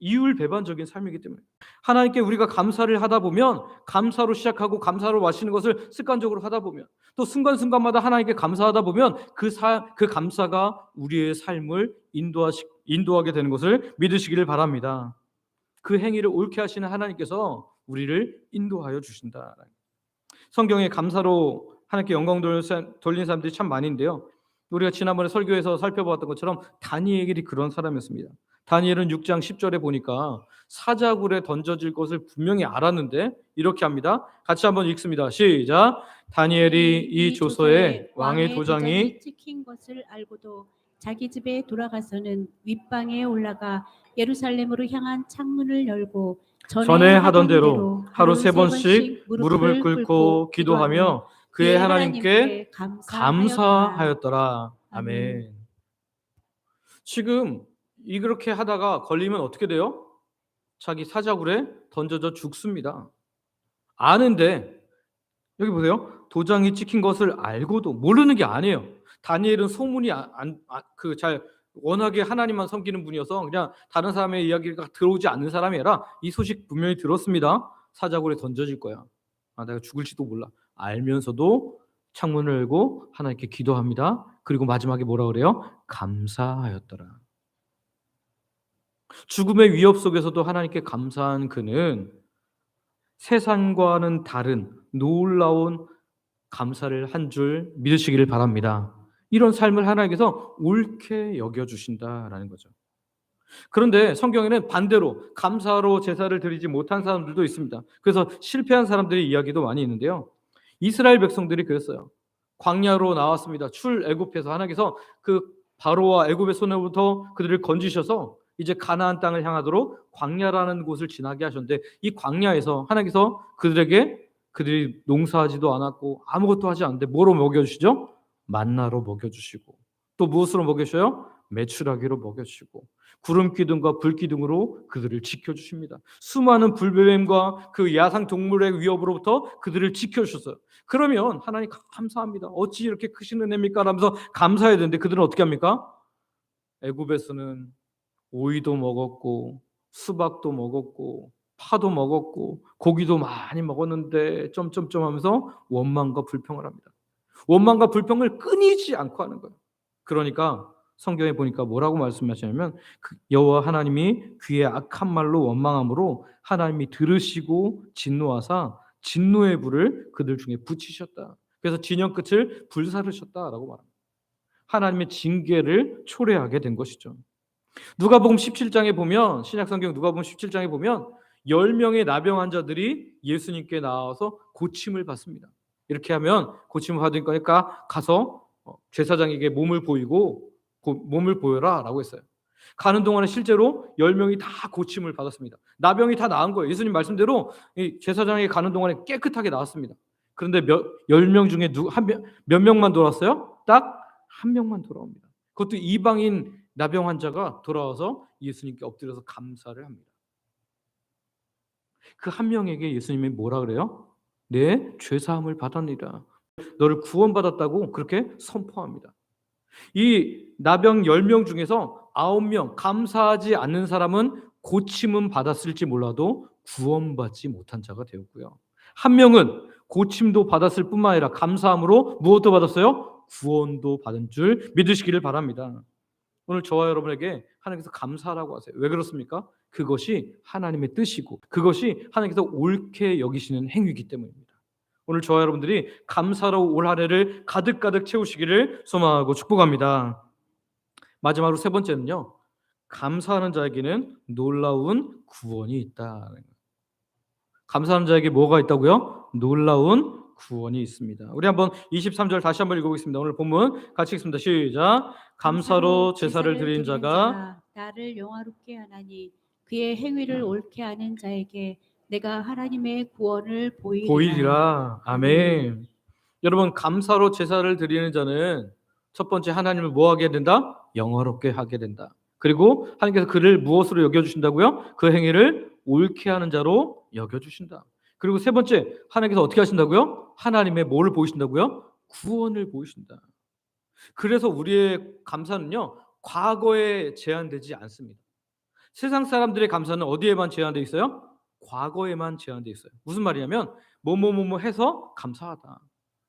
이율배반적인 삶이기 때문에 하나님께 우리가 감사를 하다 보면 감사로 시작하고 감사로 마치는 것을 습관적으로 하다 보면 또 순간순간마다 하나님께 감사하다 보면 그 감사가 우리의 삶을 인도하게 되는 것을 믿으시기를 바랍니다. 그 행위를 옳게 하시는 하나님께서 우리를 인도하여 주신다. 성경에 감사로 하나님께 영광 돌리는 사람들이 참 많은데요. 우리가 지난번에 설교에서 살펴보았던 것처럼 다니엘이 그런 사람이었습니다. 다니엘은 6장 10절에 보니까 사자굴에 던져질 것을 분명히 알았는데 이렇게 합니다. 같이 한번 읽습니다. 시작. 다니엘이 이 조서에 왕의 도장이 찍힌 것을 알고도 자기 집에 돌아가서는 윗방에 올라가 예루살렘으로 향한 창문을 열고 전에 하던 대로 하루 3번씩 무릎을 꿇고 기도하며 그의 하나님께 감사하였더라. 아멘. 지금 이렇게 하다가 걸리면 어떻게 돼요? 자기 사자굴에 던져져 죽습니다. 아는데 여기 보세요. 도장이 찍힌 것을 알고도 모르는 게 아니에요. 다니엘은 소문이 잘 워낙에 하나님만 섬기는 분이어서 그냥 다른 사람의 이야기가 들어오지 않는 사람이 아니라 이 소식 분명히 들었습니다. 사자굴에 던져질 거야. 내가 죽을지도 몰라. 알면서도 창문을 열고 하나님께 기도합니다. 그리고 마지막에 뭐라 그래요? 감사하였더라. 죽음의 위협 속에서도 하나님께 감사한 그는 세상과는 다른 놀라운 감사를 한 줄 믿으시기를 바랍니다. 이런 삶을 하나님께서 옳게 여겨주신다라는 거죠. 그런데 성경에는 반대로 감사로 제사를 드리지 못한 사람들도 있습니다. 그래서 실패한 사람들의 이야기도 많이 있는데요. 이스라엘 백성들이 그랬어요. 광야로 나왔습니다. 출애굽해서 하나님께서 그 바로와 애굽의 손으로부터 그들을 건지셔서 이제 가나안 땅을 향하도록 광야라는 곳을 지나게 하셨는데 이 광야에서 하나님께서 그들이 농사하지도 않았고 아무것도 하지 않는데 뭐로 먹여주시죠? 만나로 먹여주시고 또 무엇으로 먹여주셔요? 메추라기로 먹여주시고 구름 기둥과 불 기둥으로 그들을 지켜주십니다. 수많은 불뱀과 그 야상 동물의 위협으로부터 그들을 지켜주셨어요. 그러면 하나님 감사합니다. 어찌 이렇게 크신 은혜입니까? 라면서 감사해야 되는데 그들은 어떻게 합니까? 애굽에서는 오이도 먹었고 수박도 먹었고 파도 먹었고 고기도 많이 먹었는데 점점점 하면서 원망과 불평을 합니다. 원망과 불평을 끊이지 않고 하는 거예요. 그러니까 성경에 보니까 뭐라고 말씀하시냐면 여호와 하나님이 귀에 악한 말로 원망함으로 하나님이 들으시고 진노하사 진노의 불을 그들 중에 붙이셨다. 그래서 진영 끝을 불사르셨다라고 말합니다. 하나님의 징계를 초래하게 된 것이죠. 누가복음 17장에 보면 신약성경 누가복음 17장에 보면 10명의 나병 환자들이 예수님께 나와서 고침을 받습니다. 이렇게 하면 고침을 받을 거니까 가서 제사장에게 몸을 보여라 라고 했어요. 가는 동안에 실제로 10명이 다 고침을 받았습니다. 나병이 다 나은 거예요. 예수님 말씀대로 제사장에게 가는 동안에 깨끗하게 나았습니다. 그런데 10명 중에 몇 명만 돌아왔어요? 딱 한 명만 돌아옵니다. 그것도 이방인 나병 환자가 돌아와서 예수님께 엎드려서 감사를 합니다. 그 한 명에게 예수님이 뭐라 그래요? 내 죄사함을 받았느니라. 너를 구원받았다고 그렇게 선포합니다. 이 나병 10명 중에서 9명 감사하지 않는 사람은 고침은 받았을지 몰라도 구원받지 못한 자가 되었고요. 한 명은 고침도 받았을 뿐만 아니라 감사함으로 무엇도 받았어요? 구원도 받은 줄 믿으시기를 바랍니다. 오늘 저와 여러분에게 하나님께서 감사라고 하세요. 왜 그렇습니까? 그것이 하나님의 뜻이고 그것이 하나님께서 옳게 여기시는 행위이기 때문입니다. 오늘 저와 여러분들이 감사로 올 한 해를 가득가득 채우시기를 소망하고 축복합니다. 마지막으로 세 번째는요. 감사하는 자에게는 놀라운 구원이 있다. 감사하는 자에게 뭐가 있다고요? 놀라운 구원이 있습니다. 우리 한번 23절 다시 한번 읽어보겠습니다. 오늘 본문 같이 읽습니다. 시작. 감사로 제사를 드린 자가 나를 영화롭게 하나니 그의 행위를 옳게 하는 자에게 내가 하나님의 구원을 보이리라. 아멘. 여러분 감사로 제사를 드리는 자는 첫 번째 하나님을 뭐 하게 된다? 영화롭게 하게 된다. 그리고 하나님께서 그를 무엇으로 여겨주신다고요? 그 행위를 옳게 하는 자로 여겨주신다. 그리고 세 번째 하나님께서 어떻게 하신다고요? 하나님의 뭐를 보이신다고요? 구원을 보이신다. 그래서 우리의 감사는요 과거에 제한되지 않습니다. 세상 사람들의 감사는 어디에만 제한되어 있어요? 과거에만 제한되어 있어요. 무슨 말이냐면 뭐뭐뭐뭐 해서 감사하다.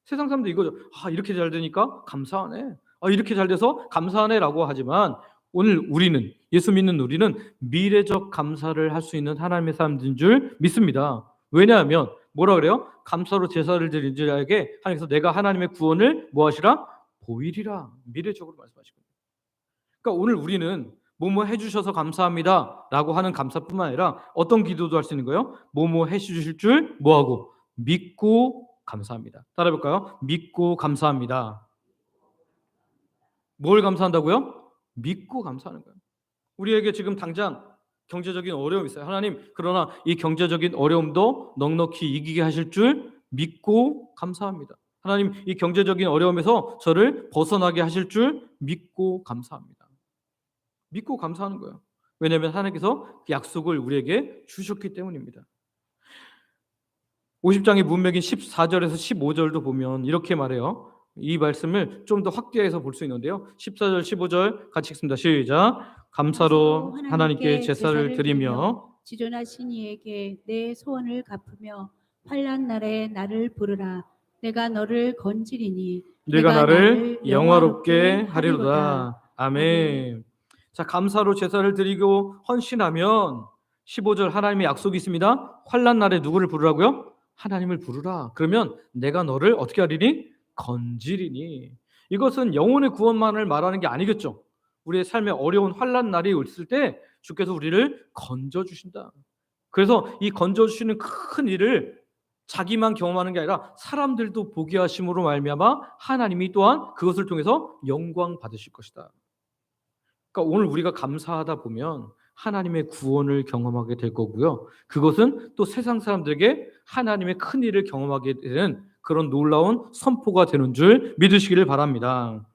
세상 사람들 이거죠. 이렇게 잘 되니까 감사하네. 이렇게 잘 돼서 감사하네라고 하지만 오늘 우리는 예수 믿는 우리는 미래적 감사를 할 수 있는 하나님의 사람들인 줄 믿습니다. 왜냐하면 뭐라 그래요? 감사로 제사를 드린 자에게 하나님께서 내가 하나님의 구원을 뭐 하시라? 보이리라. 미래적으로 말씀하시거든요. 그러니까 오늘 우리는 뭐뭐 해주셔서 감사합니다라고 하는 감사뿐만 아니라 어떤 기도도 할 수 있는 거예요? 뭐뭐 해주실 줄 뭐하고 믿고 감사합니다. 따라해볼까요? 믿고 감사합니다. 뭘 감사한다고요? 믿고 감사하는 거예요. 우리에게 지금 당장 경제적인 어려움이 있어요. 하나님, 그러나 이 경제적인 어려움도 넉넉히 이기게 하실 줄 믿고 감사합니다. 하나님, 이 경제적인 어려움에서 저를 벗어나게 하실 줄 믿고 감사합니다. 믿고 감사하는 거예요. 왜냐하면 하나님께서 그 약속을 우리에게 주셨기 때문입니다. 50장의 문맥인 14절에서 15절도 보면 이렇게 말해요. 이 말씀을 좀 더 확대해서 볼 수 있는데요. 14절, 15절 같이 읽습니다. 시작. 감사로 하나님께 제사를 드리며 지존하신 이에게 내 소원을 갚으며 환난 날에 나를 부르라. 내가 너를 건지리니 네가 나를 영화롭게 하리로다. 아멘. 자, 감사로 제사를 드리고 헌신하면 15절 하나님의 약속이 있습니다. 환난 날에 누구를 부르라고요? 하나님을 부르라. 그러면 내가 너를 어떻게 하리니? 건지리니. 이것은 영혼의 구원만을 말하는 게 아니겠죠. 우리의 삶에 어려운 환난 날이 있을 때 주께서 우리를 건져 주신다. 그래서 이 건져 주시는 큰 일을 자기만 경험하는 게 아니라 사람들도 보게 하심으로 말미암아 하나님이 또한 그것을 통해서 영광 받으실 것이다. 그러니까 오늘 우리가 감사하다 보면 하나님의 구원을 경험하게 될 거고요. 그것은 또 세상 사람들에게 하나님의 큰 일을 경험하게 되는 그런 놀라운 선포가 되는 줄 믿으시기를 바랍니다.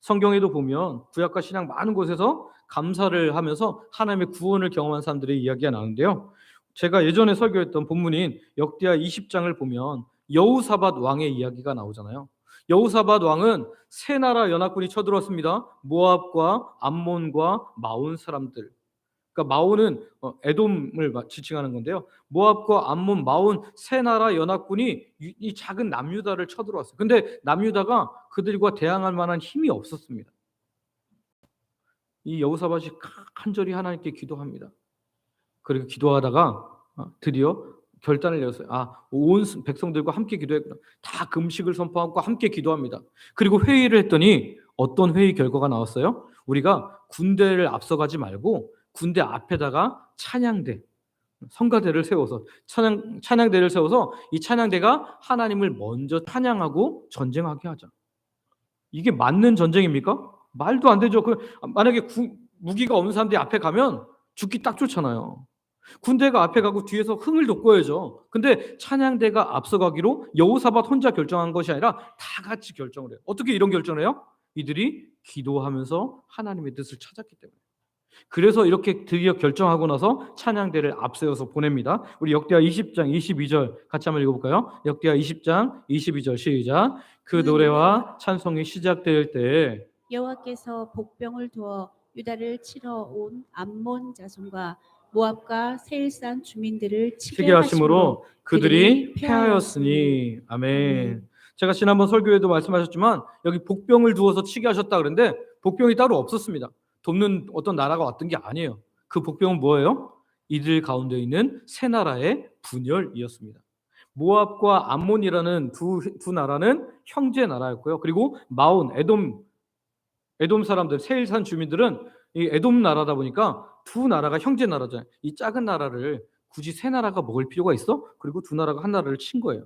성경에도 보면 구약과 신약 많은 곳에서 감사를 하면서 하나님의 구원을 경험한 사람들의 이야기가 나오는데요. 제가 예전에 설교했던 본문인 역대하 20장을 보면 여호사밧 왕의 이야기가 나오잖아요. 여호사밧 왕은 세 나라 연합군이 쳐들어왔습니다. 모압과 암몬과 마온 사람들. 그러니까 마온은 에돔을 지칭하는 건데요. 모압과 암몬, 마온 세 나라 연합군이 이 작은 남유다를 쳐들어왔어요. 근데 남유다가 그들과 대항할 만한 힘이 없었습니다. 이 여호사밧이 간절히 하나님께 기도합니다. 그리고 기도하다가 드디어 결단을 내렸어요. 온 백성들과 함께 기도했구나. 다 금식을 선포하고 함께 기도합니다. 그리고 회의를 했더니 어떤 회의 결과가 나왔어요? 우리가 군대를 앞서가지 말고 군대 앞에다가 찬양대, 성가대를 세워서 찬양대를 세워서 이 찬양대가 하나님을 먼저 찬양하고 전쟁하게 하자. 이게 맞는 전쟁입니까? 말도 안 되죠. 만약에 무기가 없는 사람들이 앞에 가면 죽기 딱 좋잖아요. 군대가 앞에 가고 뒤에서 흥을 돋궈야죠. 근데 찬양대가 앞서가기로 여호사밧 혼자 결정한 것이 아니라 다 같이 결정을 해요. 어떻게 이런 결정을 해요? 이들이 기도하면서 하나님의 뜻을 찾았기 때문에. 그래서 이렇게 드디어 결정하고 나서 찬양대를 앞세워서 보냅니다. 우리 역대하 20장 22절 같이 한번 읽어볼까요? 역대하 20장 22절 시작. 그 노래와 찬송이 시작될 때 여호와께서 복병을 두어 유다를 치러 온 암몬 자손과 모압과 세일산 주민들을 치게 하심으로 그들이 패하였으니. 아멘. 제가 지난번 설교에도 말씀하셨지만 여기 복병을 두어서 치게 하셨다 그런데 복병이 따로 없었습니다. 돕는 어떤 나라가 왔던 게 아니에요. 그 복병은 뭐예요? 이들 가운데 있는 세 나라의 분열이었습니다. 모압과 암몬이라는 두 나라는 형제 나라였고요. 그리고 마온, 에돔 사람들, 세일산 주민들은 이 에돔 나라다 보니까 두 나라가 형제 나라잖아요. 이 작은 나라를 굳이 세 나라가 먹을 필요가 있어? 그리고 두 나라가 한 나라를 친 거예요.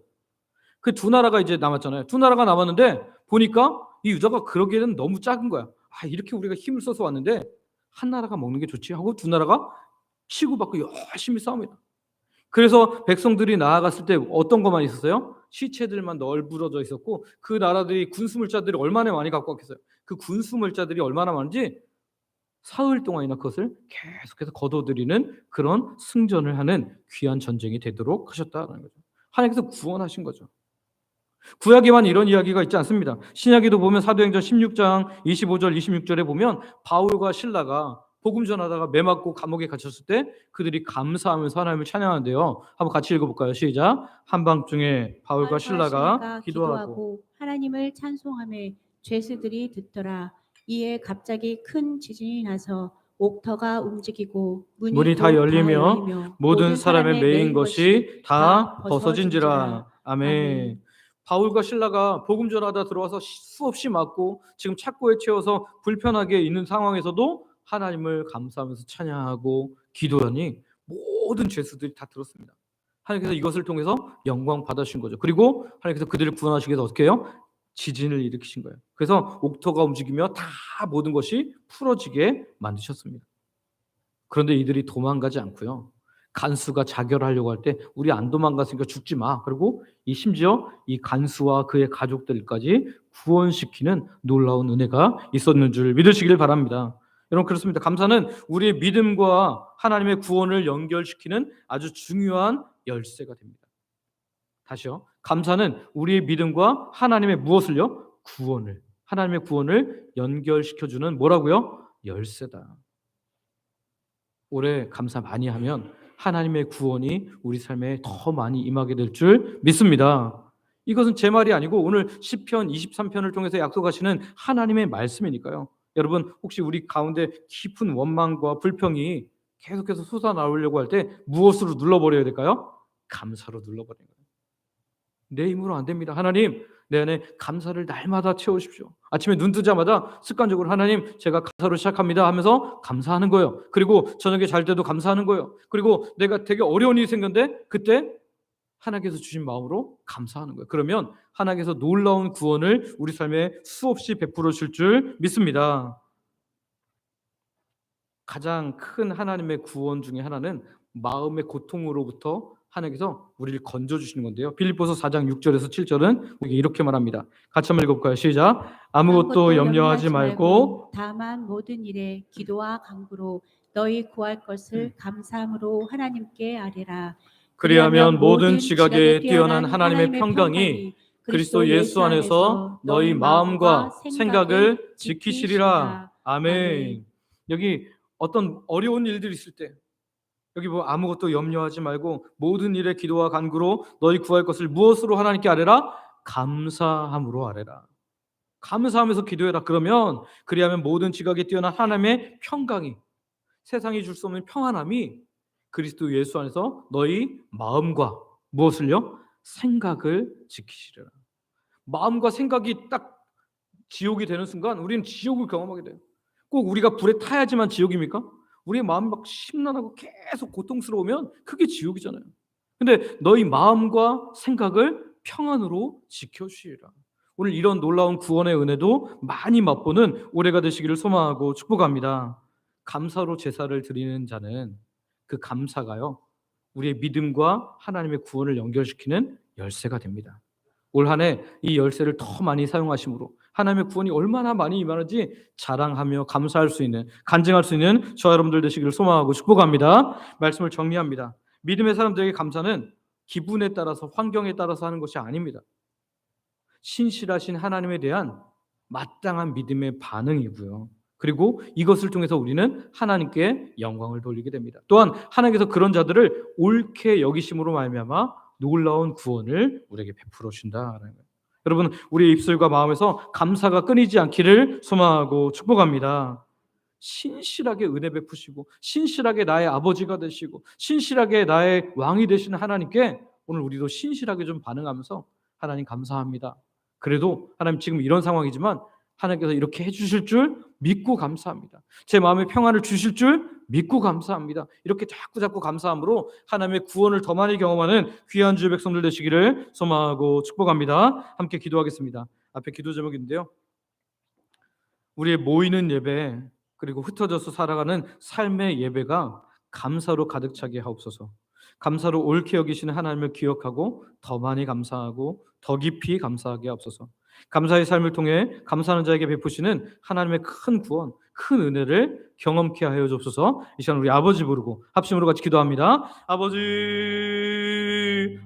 그 두 나라가 이제 남았잖아요. 두 나라가 남았는데 보니까 이 유다가 그러기에는 너무 작은 거야. 이렇게 우리가 힘을 써서 왔는데 한 나라가 먹는 게 좋지 하고 두 나라가 치고받고 열심히 싸웁니다. 그래서 백성들이 나아갔을 때 어떤 것만 있었어요? 시체들만 널브러져 있었고 그 나라들이 군수물자들이 얼마나 많이 갖고 왔겠어요. 그 군수물자들이 얼마나 많은지 사흘 동안이나 그것을 계속해서 거둬들이는 그런 승전을 하는 귀한 전쟁이 되도록 하셨다는 거죠. 하나님께서 구원하신 거죠. 구약에만 이런 이야기가 있지 않습니다. 신약에도 보면 사도행전 16장 25절 26절에 보면 바울과 실라가 복음 전하다가 매 맞고 감옥에 갇혔을 때 그들이 감사하면서 하나님을 찬양하는데요. 한번 같이 읽어볼까요? 시작. 한밤중에 바울과 신라가 기도하고 하나님을 찬송하며 죄수들이 듣더라. 이에 갑자기 큰 지진이 나서 옥터가 움직이고 문이 다 열리며 모든 사람의 매인 것이 다 벗어진지라. 아멘. 바울과 신라가 복음 전하다 들어와서 수없이 맞고 지금 착고에 채워서 불편하게 있는 상황에서도 하나님을 감사하면서 찬양하고 기도하니 모든 죄수들이 다 들었습니다. 하나님께서 이것을 통해서 영광 받으신 거죠. 그리고 하나님께서 그들을 구원하시기 위해서 어떻게 해요? 지진을 일으키신 거예요. 그래서 옥토가 움직이며 다 모든 것이 풀어지게 만드셨습니다. 그런데 이들이 도망가지 않고요. 간수가 자결하려고 할 때 우리 안 도망갔으니까 죽지 마. 그리고 심지어 이 간수와 그의 가족들까지 구원시키는 놀라운 은혜가 있었는 줄 믿으시길 바랍니다. 여러분, 그렇습니다. 감사는 우리의 믿음과 하나님의 구원을 연결시키는 아주 중요한 열쇠가 됩니다. 다시요. 감사는 우리의 믿음과 하나님의 무엇을요? 구원을, 하나님의 구원을 연결시켜주는 뭐라고요? 열쇠다. 올해 감사 많이 하면 하나님의 구원이 우리 삶에 더 많이 임하게 될 줄 믿습니다. 이것은 제 말이 아니고 오늘 시편 23편을 통해서 약속하시는 하나님의 말씀이니까요. 여러분, 혹시 우리 가운데 깊은 원망과 불평이 계속해서 솟아나오려고 할 때 무엇으로 눌러버려야 될까요? 감사로 눌러버리는 거예요. 내 힘으로 안 됩니다. 하나님, 내 안에 감사를 날마다 채우십시오. 아침에 눈 뜨자마자 습관적으로 하나님, 제가 감사로 시작합니다 하면서 감사하는 거예요. 그리고 저녁에 잘 때도 감사하는 거예요. 그리고 내가 되게 어려운 일이 생겼는데 그때 하나님께서 주신 마음으로 감사하는 거예요. 그러면 하나님께서 놀라운 구원을 우리 삶에 수없이 베풀어 줄 줄 믿습니다. 가장 큰 하나님의 구원 중에 하나는 마음의 고통으로부터 하나님께서 우리를 건져주시는 건데요. 빌립보서 4장 6절에서 7절은 이렇게 말합니다. 같이 한번 읽어볼까요? 시작. 아무것도 염려하지 말고 다만 모든 일에 기도와 간구로 너희 구할 것을 감사함으로 하나님께 아뢰라. 그리하면 모든 지각에 뛰어난 하나님의 평강이 그리스도 예수 안에서 너희 마음과 생각을 지키시리라. 아멘. 여기 어떤 어려운 일들이 있을 때 여기 뭐 아무것도 염려하지 말고 모든 일에 기도와 간구로 너희 구할 것을 무엇으로 하나님께 아뢰라? 감사함으로 아뢰라. 감사하면서 기도해라. 그러면 그리하면 모든 지각에 뛰어난 하나님의 평강이, 세상이 줄 수 없는 평안함이 그리스도 예수 안에서 너희 마음과 무엇을요? 생각을 지키시리라. 마음과 생각이 딱 지옥이 되는 순간 우리는 지옥을 경험하게 돼요. 꼭 우리가 불에 타야지만 지옥입니까? 우리의 마음이 막 심란하고 계속 고통스러우면 그게 지옥이잖아요. 근데 너희 마음과 생각을 평안으로 지켜주시리라. 오늘 이런 놀라운 구원의 은혜도 많이 맛보는 올해가 되시기를 소망하고 축복합니다. 감사로 제사를 드리는 자는 그 감사가요, 우리의 믿음과 하나님의 구원을 연결시키는 열쇠가 됩니다. 올 한 해 이 열쇠를 더 많이 사용하심으로 하나님의 구원이 얼마나 많이 임하는지 자랑하며 감사할 수 있는, 간증할 수 있는 저와 여러분들 되시기를 소망하고 축복합니다. 말씀을 정리합니다. 믿음의 사람들에게 감사는 기분에 따라서, 환경에 따라서 하는 것이 아닙니다. 신실하신 하나님에 대한 마땅한 믿음의 반응이고요. 그리고 이것을 통해서 우리는 하나님께 영광을 돌리게 됩니다. 또한 하나님께서 그런 자들을 옳게 여기심으로 말미암아 놀라운 구원을 우리에게 베풀어 준다라는 거예요. 여러분, 우리의 입술과 마음에서 감사가 끊이지 않기를 소망하고 축복합니다. 신실하게 은혜 베푸시고 신실하게 나의 아버지가 되시고 신실하게 나의 왕이 되시는 하나님께 오늘 우리도 신실하게 좀 반응하면서 하나님 감사합니다. 그래도 하나님 지금 이런 상황이지만 하나님께서 이렇게 해주실 줄 믿고 감사합니다. 제 마음에 평안을 주실 줄 믿고 감사합니다. 이렇게 자꾸 감사함으로 하나님의 구원을 더 많이 경험하는 귀한 주의 백성들 되시기를 소망하고 축복합니다. 함께 기도하겠습니다. 앞에 기도 제목인데요, 우리의 모이는 예배 그리고 흩어져서 살아가는 삶의 예배가 감사로 가득 차게 하옵소서. 감사로 옳게 여기시는 하나님을 기억하고 더 많이 감사하고 더 깊이 감사하게 하옵소서. 감사의 삶을 통해 감사하는 자에게 베푸시는 하나님의 큰 구원, 큰 은혜를 경험케 하여 주옵소서. 이 시간 우리 아버지 부르고 합심으로 같이 기도합니다.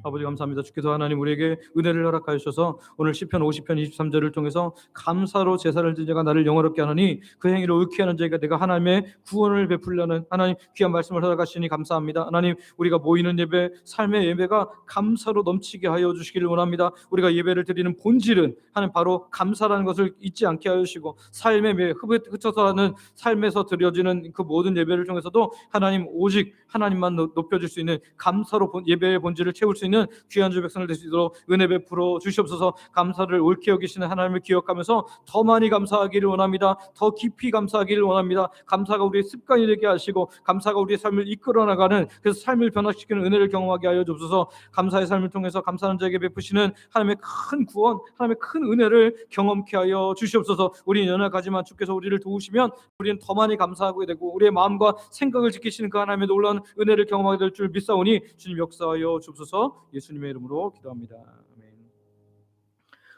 아버지 감사합니다. 주께서 하나님 우리에게 은혜를 허락하여 주셔서 오늘 시편 50편 23절을 통해서 감사로 제사를 드린 자가 나를 영화롭게 하느니 그 행위를 옳게 하는 자에게 내가 하나님의 구원을 베풀려는 하나님 귀한 말씀을 허락하시니 감사합니다. 하나님, 우리가 모이는 예배, 삶의 예배가 감사로 넘치게 하여 주시기를 원합니다. 우리가 예배를 드리는 본질은 하나님 바로 감사라는 것을 잊지 않게 하여 주시고 삶의 예배, 흩어서 하는 삶에서 드려지는 그 모든 예배를 통해서도 하나님 오직 하나님만 높여줄 수 있는 감사로 예배의 본질을 채울 수 있는 귀한 주 백성을 될 수 있도록 은혜 베풀어 주시옵소서. 감사를 옳게 여기시는 하나님을 기억하면서 더 많이 감사하기를 원합니다. 더 깊이 감사하기를 원합니다. 감사가 우리의 습관이 되게 하시고 감사가 우리의 삶을 이끌어 나가는, 그래서 삶을 변화시키는 은혜를 경험하게 하여 주옵소서. 감사의 삶을 통해서 감사하는 자에게 베푸시는 하나님의 큰 구원, 하나님의 큰 은혜를 경험케 하여 주시옵소서. 우리는 연약하지만 주께서 우리를 도우시면 우리는 더 많이 감사하게 되고 우리의 마음과 생각을 지키시는 그 하나님의 놀라운 은혜를 경험하게 될 줄 믿사오니 주님 역사하여 주옵소서. 예수님의 이름으로 기도합니다. 아멘.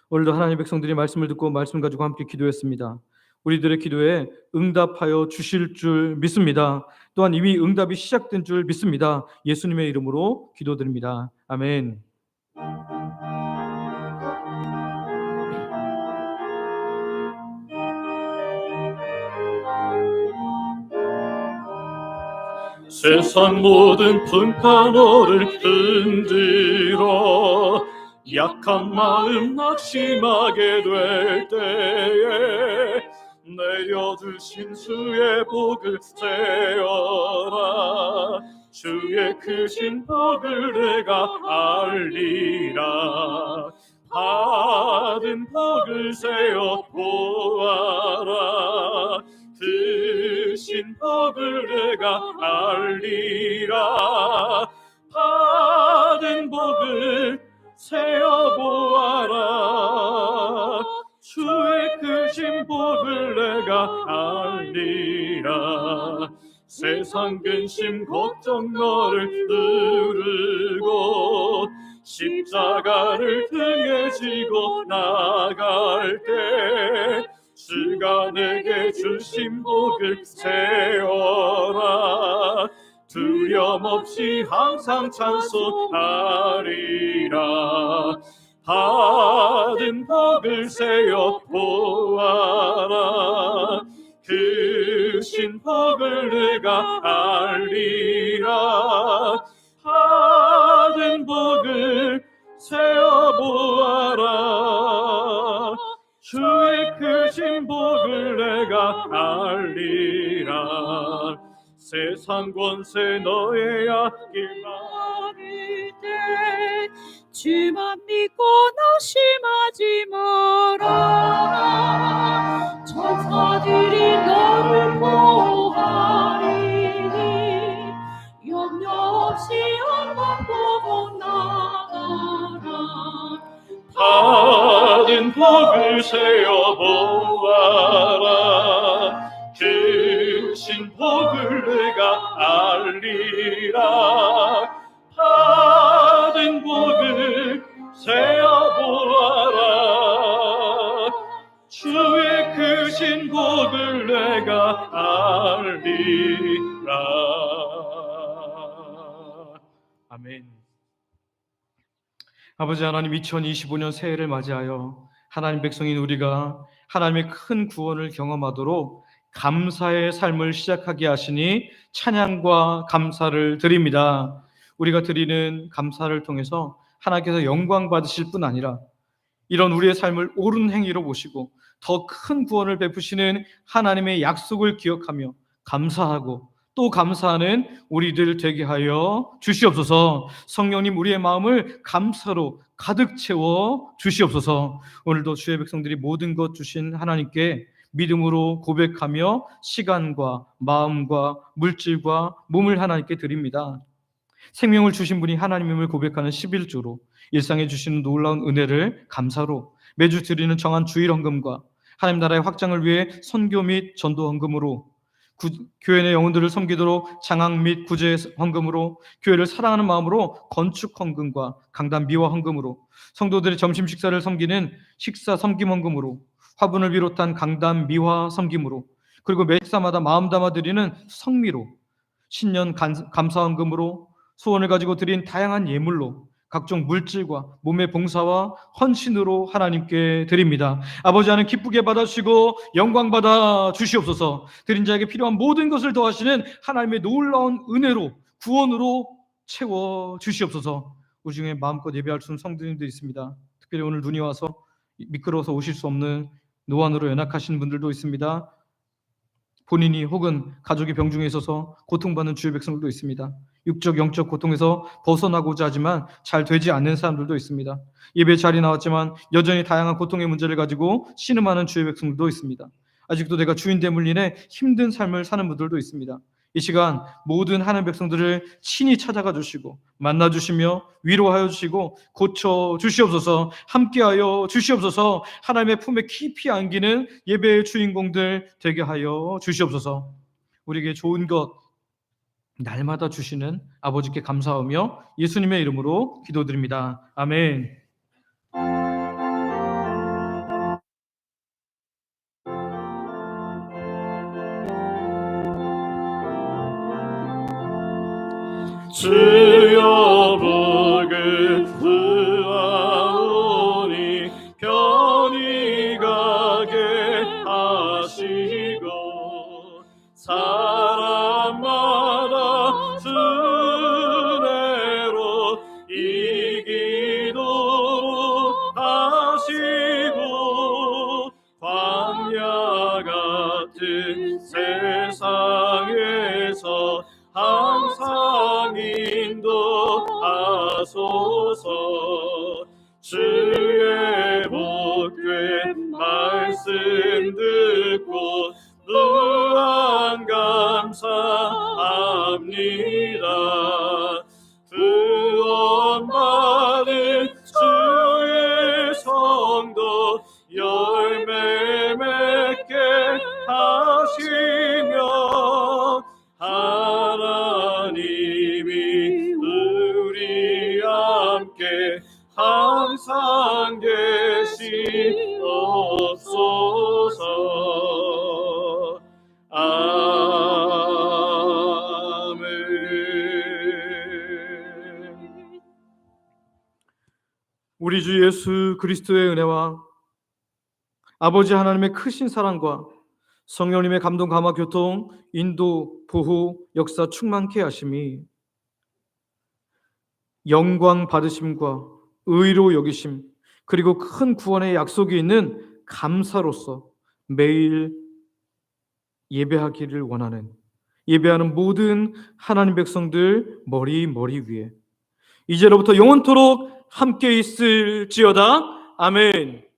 오늘도 하나님의 백성들이 말씀을 듣고 말씀 가지고 함께 기도했습니다. 우리들의 기도에 응답하여 주실 줄 믿습니다. 또한 이미 응답이 시작된 줄 믿습니다. 예수님의 이름으로 기도드립니다. 아멘. 세상 모든 분파 너를 흔들어 약한 마음 낙심하게 될 때에 내려주신 주의 복을 세어라. 주의 크신 복을 내가 알리라. 받은 복을 세어 보아라. 드신 복을 내가 알리라. 받은 복을 세어 보아라. 주의 크신 복을 내가 알리라. 세상 근심 걱정 너를 누르고 십자가를 등에 지고 나갈 때 주가 내게 주신 복을 세어라. 두려움 없이 항상 찬송하리라. 받은 복을 세어 보아라. 크신 복을 내가 알리라. 받은 복을 세어 보아라. 주의 크신 복을 내가 알리라. 세상 권세 너의 앞길 막을 때 주만 믿고 낙심하지 마라. 천사들이 너를 보호하리니 염려 없이 한번 보고 나가라. 받은 복을 세어 보아라. 크신 복을 내가 알리라. 받은 복을 세어 보아라. 주의 크신 복을 내가 알리라. 아멘. 아버지 하나님, 2025년 새해를 맞이하여 하나님 백성인 우리가 하나님의 큰 구원을 경험하도록 감사의 삶을 시작하게 하시니 찬양과 감사를 드립니다. 우리가 드리는 감사를 통해서 하나님께서 영광 받으실 뿐 아니라 이런 우리의 삶을 옳은 행위로 보시고 더 큰 구원을 베푸시는 하나님의 약속을 기억하며 감사하고 또 감사하는 우리들 되게 하여 주시옵소서. 성령님, 우리의 마음을 감사로 가득 채워 주시옵소서. 오늘도 주의 백성들이 모든 것 주신 하나님께 믿음으로 고백하며 시간과 마음과 물질과 몸을 하나님께 드립니다. 생명을 주신 분이 하나님임을 고백하는 11조로 일상에 주시는 놀라운 은혜를 감사로 매주 드리는 정한 주일 헌금과 하나님 나라의 확장을 위해 선교 및 전도 헌금으로 교회 내 영혼들을 섬기도록 장학 및 구제 헌금으로 교회를 사랑하는 마음으로 건축 헌금과 강단 미화 헌금으로 성도들의 점심 식사를 섬기는 식사 섬김 헌금으로 화분을 비롯한 강단 미화 섬김으로 그리고 매사마다 마음 담아 드리는 성미로 신년 감사 헌금으로 소원을 가지고 드린 다양한 예물로 각종 물질과 몸의 봉사와 헌신으로 하나님께 드립니다. 아버지 하나님 기쁘게 받아주시고 영광 받아 주시옵소서. 드린 자에게 필요한 모든 것을 더하시는 하나님의 놀라운 은혜로 구원으로 채워 주시옵소서. 우리 중에 마음껏 예배할 수 있는 성도님도 있습니다. 특별히 오늘 눈이 와서 미끄러워서 오실 수 없는 노안으로 연약하신 분들도 있습니다. 본인이 혹은 가족이 병중에 있어서 고통받는 주의 백성들도 있습니다. 육적, 영적 고통에서 벗어나고자 하지만 잘 되지 않는 사람들도 있습니다. 예배 자리에 나왔지만 여전히 다양한 고통의 문제를 가지고 신음하는 주의 백성들도 있습니다. 아직도 내가 주인됨을 인해 힘든 삶을 사는 분들도 있습니다. 이 시간 모든 하나님 백성들을 친히 찾아가 주시고 만나 주시며 위로하여 주시고 고쳐 주시옵소서. 함께하여 주시옵소서. 하나님의 품에 깊이 안기는 예배의 주인공들 되게 하여 주시옵소서. 우리에게 좋은 것 날마다 주시는 아버지께 감사하며 예수님의 이름으로 기도드립니다. 아멘. 주여 복을 구하오니 편히 가게 하시고 사람마다 은혜로 이기도록 하시고 광야 같은 세상에서 항상 인도하소서. 주의 복된 말씀 듣고 무한 감사합니다. 구원받은 주의 성도 열매 맺게 하시며 하나님이 우리 함께 항상 계시옵소서. 아멘. 우리 주 예수 그리스도의 은혜와 아버지 하나님의 크신 사랑과 성령님의 감동, 감화, 교통, 인도, 보호, 역사 충만케 하심이 영광 받으심과 의로 여기심 그리고 큰 구원의 약속이 있는 감사로서 매일 예배하기를 원하는 예배하는 모든 하나님 백성들 머리 위에 이제로부터 영원토록 함께 있을지어다. 아멘.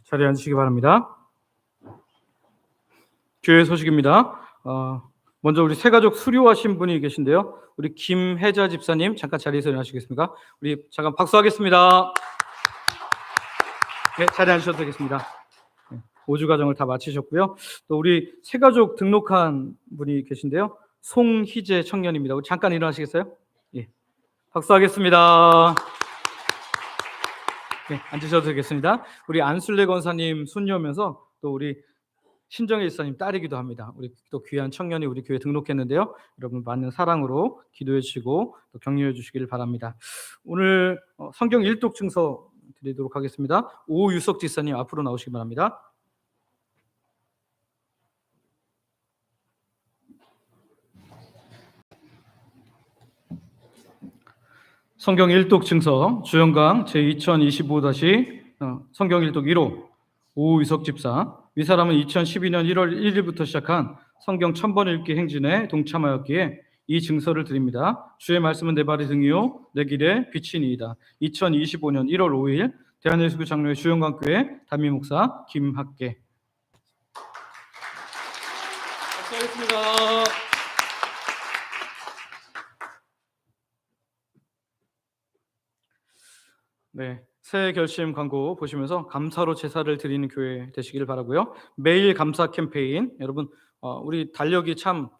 자리에 앉으시기 바랍니다. 교회 소식입니다. 먼저 우리 새가족 수료하신 분이 계신데요. 우리 김혜자 집사님 잠깐 자리에서 일어나시겠습니까? 우리 잠깐 박수하겠습니다. 네, 자리에 앉으셔도 되겠습니다. 5주 과정을 다 마치셨고요. 또 우리 새가족 등록한 분이 계신데요. 송희재 청년입니다. 우리 잠깐 일어나시겠어요? 예, 박수하겠습니다. 네, 앉으셔도 되겠습니다. 우리 안술래 권사님 손녀면서 또 우리 신정혜 집사님 딸이기도 합니다. 우리 또 귀한 청년이 우리 교회 등록했는데요. 여러분 많은 사랑으로 기도해 주시고 또 격려해 주시기를 바랍니다. 오늘 성경 일독 증서 드리도록 하겠습니다. 오유석 집사님 앞으로 나오시기 바랍니다. 성경 일독 증서 주영강 제2025- 성경 일독 1호 오유석 집사. 이 사람은 2012년 1월 1일부터 시작한 성경 1000번 읽기 행진에 동참하였기에 이 증서를 드립니다. 주의 말씀은 내 발의 등이요 내 길의 빛이니이다. 2025년 1월 5일 대한예수교 장로회 주영강교회 담임 목사 김학계. 감사하겠습니다. 네, 새해 결심 광고 보시면서 감사로 제사를 드리는 교회 되시기를 바라고요. 매일 감사 캠페인 여러분 우리 달력이 참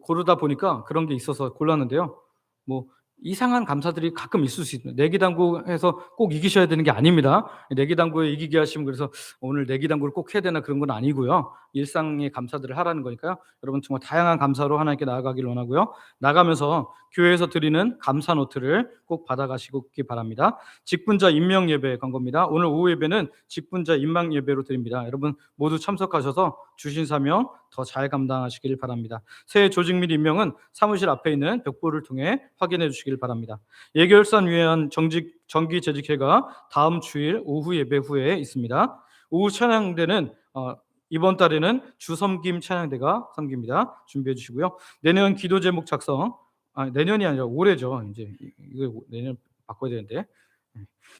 고르다 보니까 그런 게 있어서 골랐는데요. 뭐 이상한 감사들이 가끔 있을 수 있습니다. 내기당구해서 꼭 이기셔야 되는 게 아닙니다. 내기당구에 이기게 하시면 그래서 오늘 내기당구를 꼭 해야 되나 그런 건 아니고요. 일상의 감사들을 하라는 거니까요. 여러분 정말 다양한 감사로 하나님께 나아가길 원하고요. 나가면서 교회에서 드리는 감사 노트를 꼭 받아가시기 바랍니다. 직분자 임명 예배 광고입니다. 오늘 오후 예배는 직분자 임명 예배로 드립니다. 여러분 모두 참석하셔서 주신 사명 더 잘 감당하시길 바랍니다. 새 조직 및 임명은 사무실 앞에 있는 벽보를 통해 확인해 주시길 바랍니다. 예결산 위한 정기 재직회가 다음 주일 오후 예배 후에 있습니다. 오후 찬양대는 이번 달에는 주섬김 찬양대가 섬깁니다. 준비해 주시고요. 내년 기도 제목 작성, 내년이 아니라 올해죠. 이제 이거 내년 바꿔야 되는데.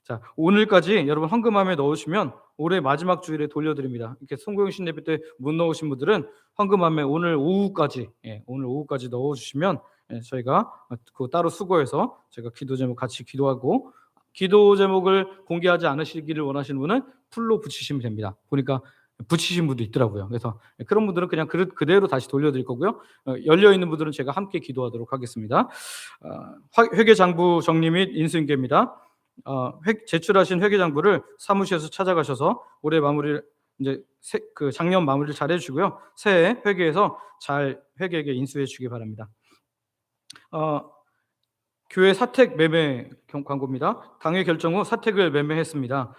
자, 오늘까지 여러분 헌금함에 넣으시면 올해 마지막 주일에 돌려드립니다. 이렇게 송구영신 예배 때 못 넣으신 분들은 헌금함에 오늘 오후까지 넣어주시면 저희가 그 따로 수고해서 제가 기도 제목 같이 기도하고, 기도 제목을 공개하지 않으시기를 원하시는 분은 풀로 붙이시면 됩니다. 보니까 붙이신 분도 있더라고요. 그래서 그런 분들은 그냥 그대로 다시 돌려드릴 거고요. 열려 있는 분들은 제가 함께 기도하도록 하겠습니다. 회계장부 정리 및 인수인계입니다. 제출하신 회계장부를 사무실에서 찾아가셔서 올해 마무리를 이제 작년 마무리를 잘 해주시고요. 새해 회계에서 잘 회계에게 인수해 주시기 바랍니다. 교회 사택 매매 광고입니다. 당회 결정 후 사택을 매매했습니다.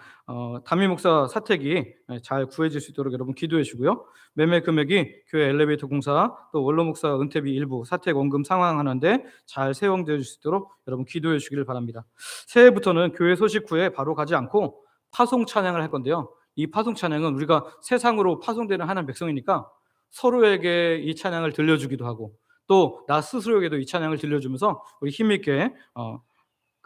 담임 목사 사택이 잘 구해질 수 있도록 여러분 기도해 주고요. 매매 금액이 교회 엘리베이터 공사 또 원로 목사 은퇴비 일부 사택 원금 상환하는데 잘 사용될 수 있도록 여러분 기도해 주시기를 바랍니다. 새해부터는 교회 소식 후에 바로 가지 않고 파송 찬양을 할 건데요. 이 파송 찬양은 우리가 세상으로 파송되는 하나님 백성이니까 서로에게 이 찬양을 들려주기도 하고 또 나 스스로에게도 이 찬양을 들려주면서 우리 힘있게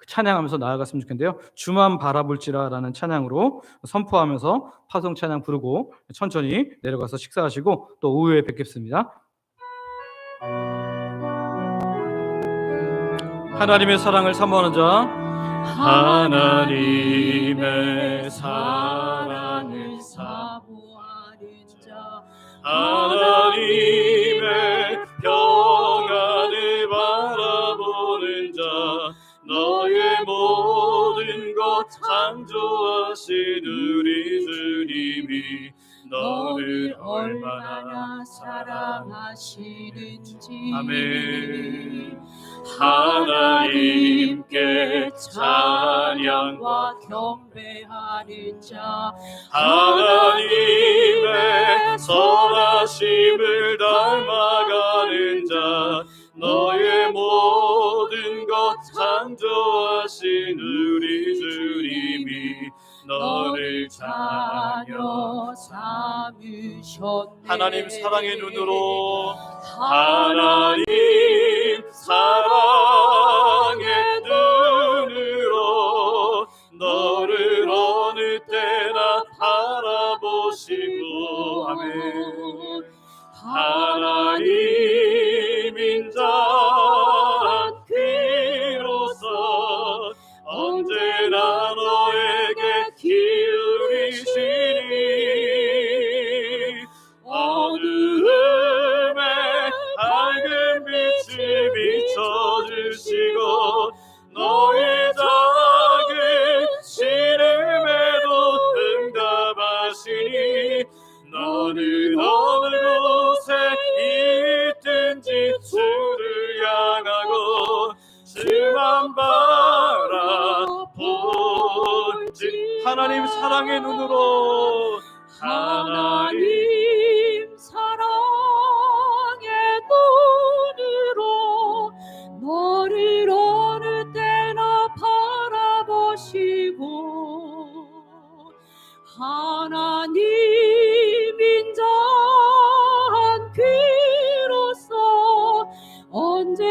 찬양하면서 나아갔으면 좋겠는데요. 주만 바라볼지라라는 찬양으로 선포하면서 파송 찬양 부르고 천천히 내려가서 식사하시고 또 오후에 뵙겠습니다. 하나님의 사랑을 사모하는 자, 하나님의 사랑을 사모하는 자, 하나님의 평안을 바라보는 자, 너의 모든 것 창조하신 우리 주님이 너를 얼마나 사랑하시는지. 아멘. 하나님께 찬양과 경배하는 자, 하나님의 선하심을 닮아가는 자, 너의 모든 것 창조하신 우리 주님이 너를 자녀 삼으셨네. 하나님 사랑의 눈으로, 하나님 사랑의 눈으로 너를 어느 때나 바라보시고, 아멘. 하나님인 자 귀로서 언제나 너에게 기울이시니 어두움에 밝은 빛을 비춰주시고 너의 작은 신음에도 응답하시니 너는 어느 곳에 있든지 주를 향하고 주만 바라볼지. 하나님 사랑의 눈으로, 하나님 사랑의 눈으로 너를 어느 때나 바라보시고 하나님 인자한 귀로서 언제